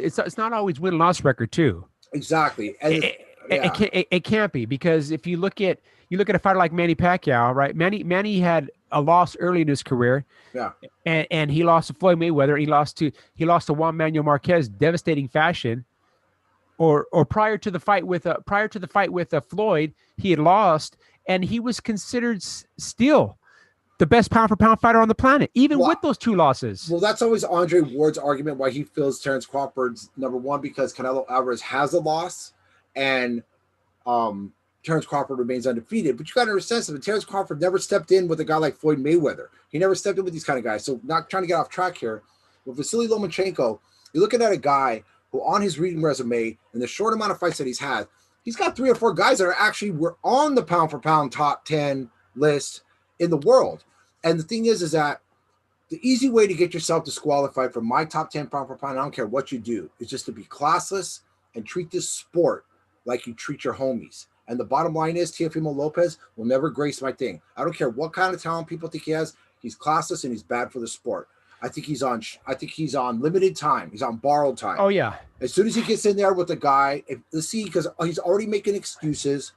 win-loss record too. Exactly. And it can't be, because if you look at a fighter like Manny Pacquiao, right? Manny had a loss early in his career. Yeah. And he lost to Floyd Mayweather. He lost to Juan Manuel Marquez, devastating fashion. Or prior to the fight with Floyd, he had lost, and he was considered still the best pound for pound fighter on the planet, even with those 2 losses. Well, that's always Andre Ward's argument why he feels Terrence Crawford's number 1, because Canelo Alvarez has a loss and Terrence Crawford remains undefeated. But you got to understand something. Terrence Crawford never stepped in with a guy like Floyd Mayweather. He never stepped in with these kind of guys. So not trying to get off track here. With Vasily Lomachenko, you're looking at a guy who on his resume and the short amount of fights that he's had, he's got 3 or 4 guys that were on the pound for pound top 10 list in the world. And the thing is that the easy way to get yourself disqualified from my top 10 pound for pound, I don't care what you do, is just to be classless and treat this sport like you treat your homies. And the bottom line is Teofimo Lopez will never grace my thing. I don't care what kind of talent people think he has. He's classless and he's bad for the sport. I think he's on limited time. He's on borrowed time. Oh yeah. As soon as he gets in there with the guy, let's see, because he's already making excuses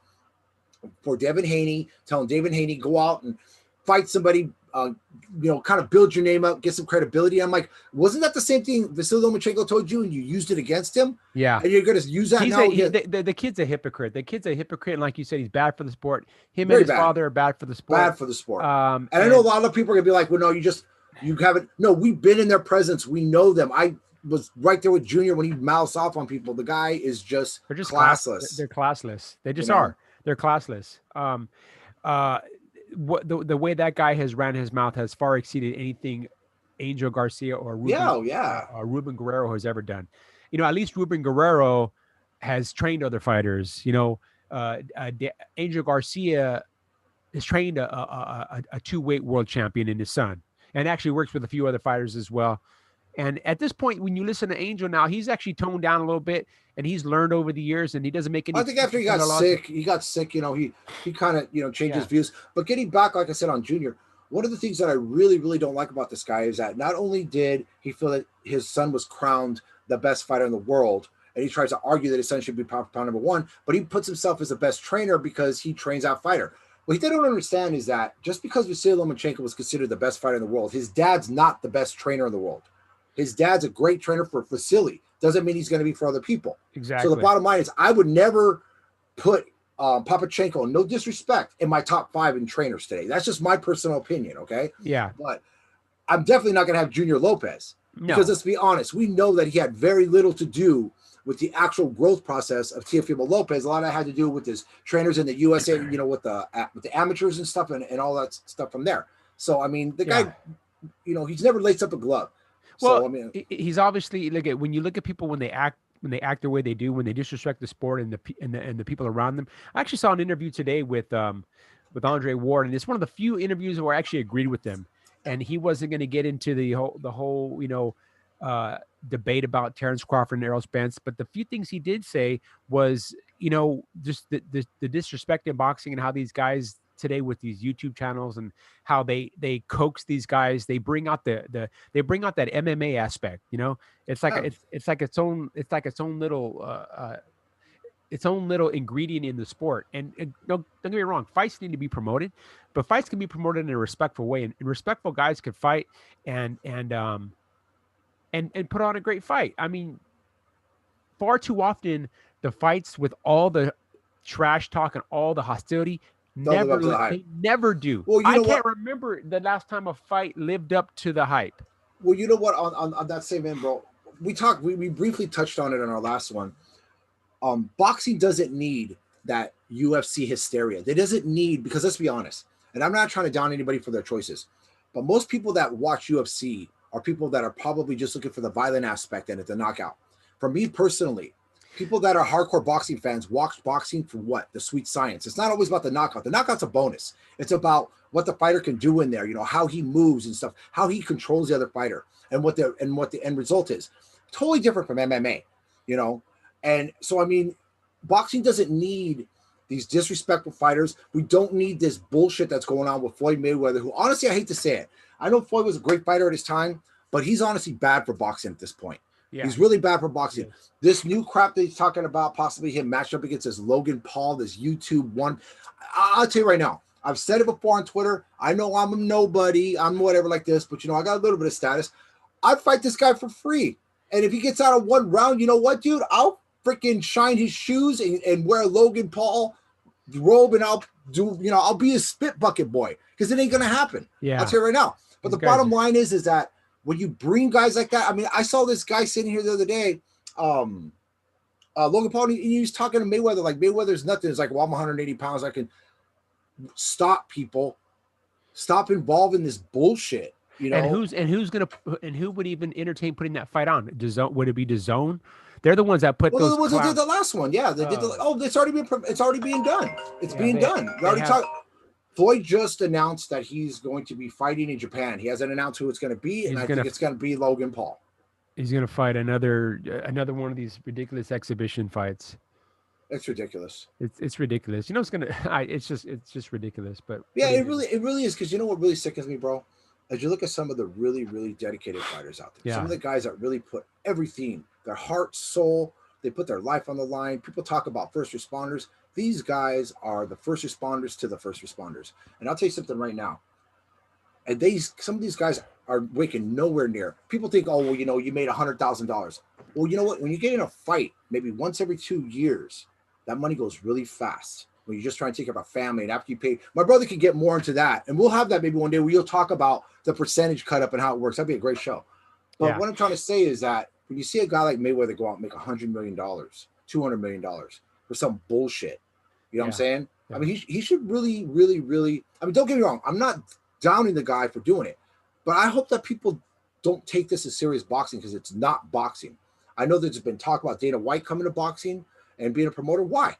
for Devin Haney, telling Devin Haney go out and fight somebody, kind of build your name up, get some credibility. I'm like, wasn't that the same thing Vasily Lomachenko told you and you used it against him? Yeah. And you're going to use that now? The kid's a hypocrite. The kid's a hypocrite. And like you said, he's bad for the sport. Him and his father are bad for the sport. Bad for the sport. And I know a lot of people are going to be like, well, no, you haven't. No, we've been in their presence. We know them. I was right there with Junior when he mouths off on people. The guy is just classless. They're classless. They just are. They're classless. The way that guy has ran his mouth has far exceeded anything Angel Garcia or Ruben Guerrero has ever done. At least Ruben Guerrero has trained other fighters. Angel Garcia has trained a 2-weight world champion in his son, and actually works with a few other fighters as well. And at this point, when you listen to Angel now, he's actually toned down a little bit, and he's learned over the years, and he doesn't make any. I think after he got sick, he kind of changed his views. But getting back, like I said, on Junior, one of the things that I really, really don't like about this guy is that not only did he feel that his son was crowned the best fighter in the world, and he tries to argue that his son should be pound for pound number 1, but he puts himself as the best trainer because he trains that fighter. What they don't understand is that just because Vasily Lomachenko was considered the best fighter in the world, his dad's not the best trainer in the world. His dad's a great trainer for Vasily. Doesn't mean he's going to be for other people. Exactly. So the bottom line is I would never put Papachenko, no disrespect, in my top 5 in trainers today. That's just my personal opinion, okay? Yeah. But I'm definitely not going to have Junior Lopez. No. Because let's be honest, we know that he had very little to do with the actual growth process of Teofimo Lopez. A lot of that had to do with his trainers in the USA, with the amateurs and stuff and all that stuff from there. So, I mean, the guy, he's never laced up a glove. Well, so, I mean, he's obviously when you look at people when they act the way they do, when they disrespect the sport and the people around them. I actually saw an interview today with Andre Ward, and it's one of the few interviews where I actually agreed with them. And he wasn't going to get into the whole debate about Terrence Crawford and Errol Spence, but the few things he did say was just the disrespect in boxing and how these guys today with these YouTube channels and how they coax these guys, they bring out that MMA aspect. It's like its own little ingredient in the sport. And don't get me wrong, fights need to be promoted, but fights can be promoted in a respectful way, and respectful guys can fight and and put on a great fight. I mean, far too often the fights with all the trash talk and all the hostility Don't live up to the hype. they never do. Well, you I know can't what? remember the last time a fight lived up to the hype. Well, you know what? On that same end, bro, we briefly touched on it in our last one. Boxing doesn't need that UFC hysteria. They doesn't need, because let's be honest, and I'm not trying to down anybody for their choices, but most people that watch UFC are people that are probably just looking for the violent aspect and the knockout. For me personally, people that are hardcore boxing fans watch boxing for what? The sweet science. It's not always about the knockout. The knockout's a bonus. It's about what the fighter can do in there, you know, how he moves and stuff, how he controls the other fighter, and what the end result is. Totally different from MMA, you know. And so, I mean, boxing doesn't need these disrespectful fighters. We don't need this bullshit that's going on with Floyd Mayweather, who honestly, I hate to say it. I know Floyd was a great fighter at his time, but he's honestly bad for boxing at this point. Yeah. He's really bad for boxing. Yes. This new crap that he's talking about, possibly him matched up against this Logan Paul, this YouTube one. I'll tell you right now, I've said it before on Twitter. I know I'm a nobody. I'm whatever like this, but, you know, I got a little bit of status. I'd fight this guy for free. And if he gets out of one round, you know what, dude? I'll freaking shine his shoes and wear a Logan Paul robe, and I'll do, you know, I'll be his spit bucket boy, because it ain't going to happen. Yeah. I'll tell you right now. But the bottom line is that when you bring guys like that, I mean, I saw this guy sitting here the other day, Logan Paul, he was talking to Mayweather, like Mayweather's nothing. It's like, well, I'm 180 pounds. I can stop people, stop involving this bullshit, you know? And who would even entertain putting that fight on? Would it be DAZN? They're the ones that put those. The ones that did the last one, yeah. They did. It's already being done. It's being done. We already talked. Floyd just announced that he's going to be fighting in Japan. He hasn't announced who it's going to be, and I think it's going to be Logan Paul. He's going to fight another one of these ridiculous exhibition fights. It's ridiculous. It's ridiculous. You know, it's just ridiculous. But yeah, it really is, because you know what really sickens me, bro? As you look at some of the really, really dedicated fighters out there, some of the guys that really put everything, their heart, soul, they put their life on the line. People talk about first responders. These guys are the first responders to the first responders. And I'll tell you something right now. And some of these guys are waking nowhere near. People think, oh, well, you know, you made $100,000. Well, you know what? When you get in a fight, maybe once every 2 years, that money goes really fast. When you're just trying to take care of a family, and after you pay, my brother could get more into that. And we'll have that maybe one day where you'll talk about the percentage cut up and how it works. That'd be a great show. But what I'm trying to say is that when you see a guy like Mayweather go out and make $100 million, $200 million for some bullshit, you know what I'm saying? Yeah. I mean, he should really, really, really, I mean, don't get me wrong. I'm not downing the guy for doing it, but I hope that people don't take this as serious boxing, because it's not boxing. I know there's been talk about Dana White coming to boxing and being a promoter. Why?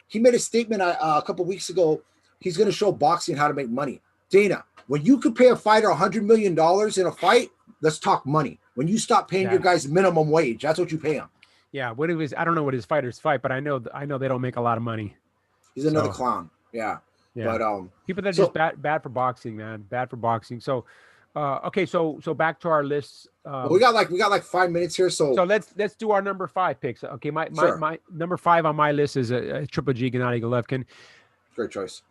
He made a statement a couple of weeks ago. He's going to show boxing how to make money. Dana, when you could pay a fighter $100 million in a fight, let's talk money. When you stop paying your guys minimum wage, that's what you pay them. Yeah, I don't know what his fighters fight, but I know they don't make a lot of money. He's another clown. Yeah. But people that are just bad for boxing, man. Bad for boxing. So okay, so back to our lists. We got like 5 minutes here. So let's do our number 5 picks. Okay, my number 5 on my list is a Triple G Gennady Golovkin. Great choice.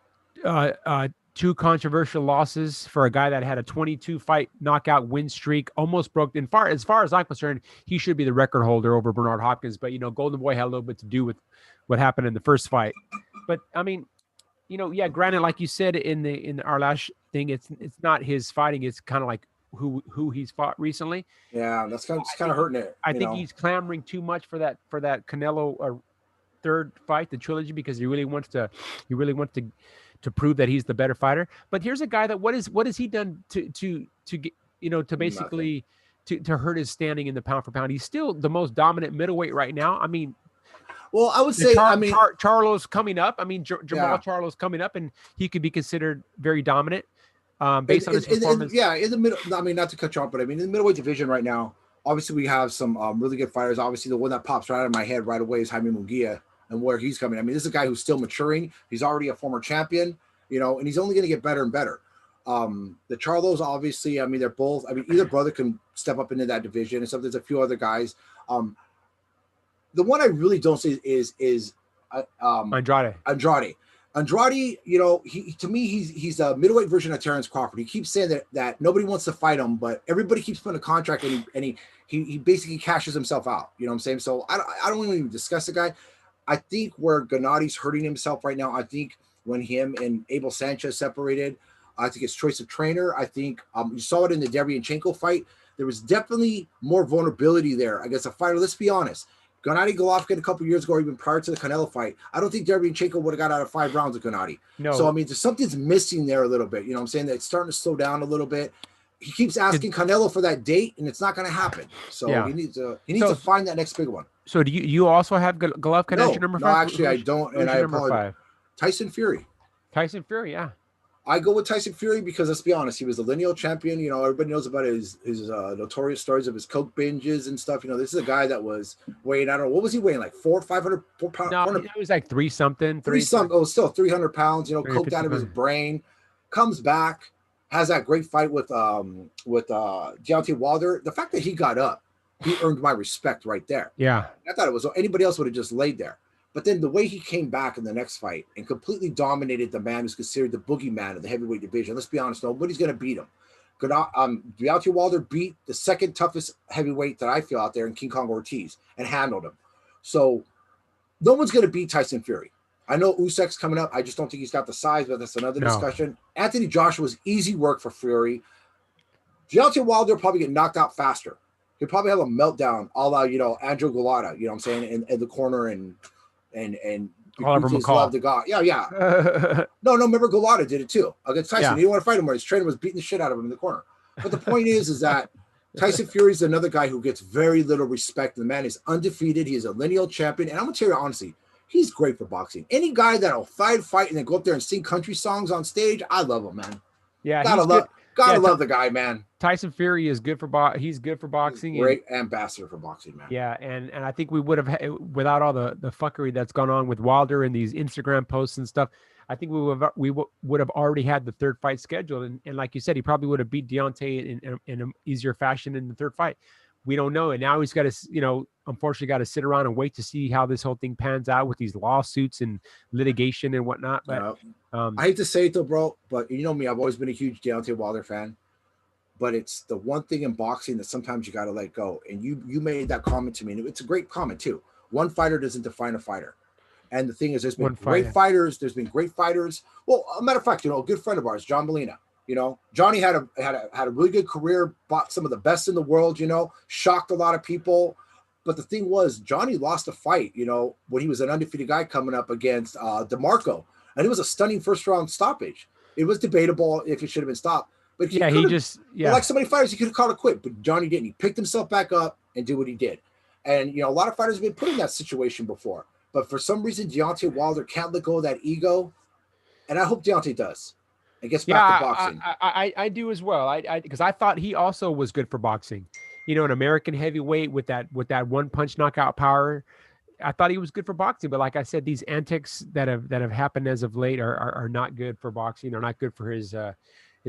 2 controversial losses for a guy that had a 22 fight knockout win streak, almost broke. As far as I'm concerned, he should be the record holder over Bernard Hopkins. But you know, Golden Boy had a little bit to do with what happened in the first fight. But I mean, you know, yeah, granted, like you said in our last thing, it's not his fighting. It's kind of like who he's fought recently. Yeah, that's kind of hurting it. I think he's clamoring too much for that Canelo third fight, the trilogy, because he really wants to prove that he's the better fighter. But here's a guy that what has he done to get, you know, to basically to hurt his standing in the pound for pound? He's still the most dominant middleweight right now. I mean, well, I would say, Charlo's coming up. I mean, Jamal Charlo's coming up, and he could be considered very dominant based on his performance. In the middle. I mean, not to cut you off, but I mean, in the middleweight division right now, obviously we have some really good fighters. Obviously, the one that pops right out of my head right away is Jaime Munguia and where he's coming. I mean, this is a guy who's still maturing. He's already a former champion, you know, and he's only going to get better and better. The Charlos, obviously, I mean, they're both. I mean, either brother can step up into that division, and so there's a few other guys. The one I really don't see is Andrade. Andrade, you know, he to me he's a middleweight version of Terrence Crawford. He keeps saying that nobody wants to fight him, but everybody keeps putting a contract, and he basically cashes himself out. You know what I'm saying? So I don't even discuss the guy. I think where Gennadi's hurting himself right now. I think when him and Abel Sanchez separated, I think his choice of trainer. I think you saw it in the Derevyanchenko fight. There was definitely more vulnerability there against a fighter. Let's be honest. Gennady Golovkin a couple years ago, even prior to the Canelo fight, I don't think Derevyanchenko would have got out of 5 rounds with Gennady. No. So, I mean, there's something's missing there a little bit. You know what I'm saying? That it's starting to slow down a little bit. He keeps asking Canelo for that date, and it's not going to happen. So he needs to find that next big one. So do you also have Golovkin as your number 5? No, actually, I don't. And I apologize. Tyson Fury. Tyson Fury, yeah. I go with Tyson Fury because let's be honest, he was a lineal champion. You know, everybody knows about his notorious stories of his coke binges and stuff. You know, this is a guy that was weighing, I don't know, what was he weighing, like 500 pounds? No, it was like 3 something. Oh, still 300 pounds. You know, coked out of his brain. Comes back, has that great fight with Deontay Wilder. The fact that he got up, he earned my respect right there. Yeah, I thought it was anybody else would have just laid there. But then the way he came back in the next fight and completely dominated the man who's considered the boogeyman of the heavyweight division. Let's be honest, nobody's going to beat him. Deontay Wilder beat the second toughest heavyweight that I feel out there in King Kong Ortiz and handled him. So no one's going to beat Tyson Fury. I know Usyk's coming up. I just don't think he's got the size, but that's another discussion. Anthony Joshua was easy work for Fury. Deontay Wilder will probably get knocked out faster. He'll probably have a meltdown, a la, you know, Andrew Golota, you know what I'm saying, in the corner and Oliver McCall. Love the God. Yeah. No, remember Golota did it too against Tyson. He didn't want to fight him, where his trainer was beating the shit out of him in the corner. But the point is that Tyson Fury is another guy who gets very little respect. The man is undefeated. He is a lineal champion. And I'm going to tell you honestly, he's great for boxing. Any guy that'll fight and then go up there and sing country songs on stage, I love him, man. Yeah, Gotta love the guy, man. Tyson Fury is good for he's good for boxing. He's a great ambassador for boxing, man. Yeah, and I think we would have, without all the fuckery that's gone on with Wilder and these Instagram posts and stuff, I think we would have already had the third fight scheduled. And like you said, he probably would have beat Deontay in an easier fashion in the third fight. We don't know. And now he's got to, you know, unfortunately got to sit around and wait to see how this whole thing pans out with these lawsuits and litigation and whatnot. But I hate to say it though, bro, but you know me, I've always been a huge Deontay Wilder fan. But it's the one thing in boxing that sometimes you got to let go. And you made that comment to me, and it's a great comment too. One fighter doesn't define a fighter. And the thing is, there's been great fighters. There's been great fighters. Well, a matter of fact, you know, a good friend of ours, John Molina. You know, Johnny had a really good career, bought some of the best in the world, you know, shocked a lot of people. But the thing was, Johnny lost a fight, you know, when he was an undefeated guy coming up against DeMarco. And it was a stunning first round stoppage. It was debatable if it should have been stopped. But like so many fighters, he could have called it quit, but Johnny didn't. He picked himself back up and did what he did. And, you know, a lot of fighters have been put in that situation before. But for some reason, Deontay Wilder can't let go of that ego. And I hope Deontay does. And gets back to boxing. I do as well. Because I thought he also was good for boxing. You know, an American heavyweight with that one punch knockout power. I thought he was good for boxing, but like I said, these antics that have happened as of late are not good for boxing. Are not good for his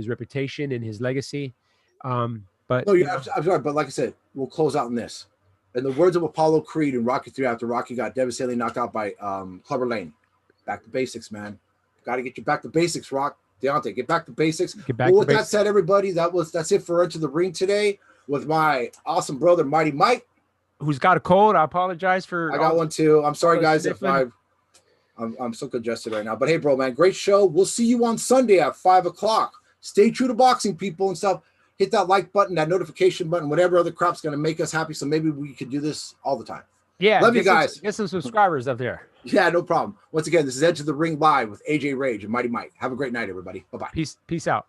reputation and his legacy. But no, I'm sorry, but like I said, we'll close out on this. In the words of Apollo Creed in Rocky 3, after Rocky got devastatingly knocked out by Clubber Lane, back to basics, man. Got to get you back to basics, Rock. Deontay, get back to basics. With that said, everybody, that's it for Into the Ring today with my awesome brother, Mighty Mike. Who's got a cold. I apologize for. I got one too. I'm sorry, guys, if I'm so congested right now. But hey, bro, man, great show. We'll see you on Sunday at 5:00. Stay true to boxing, people, and stuff. Hit that like button, that notification button, whatever other crap's going to make us happy. So maybe we could do this all the time. Yeah. Love you guys. Get some subscribers up there. Yeah, no problem. Once again, this is Edge of the Ring Live with AJ Rage and Mighty Mike. Have a great night, everybody. Bye-bye. Peace out.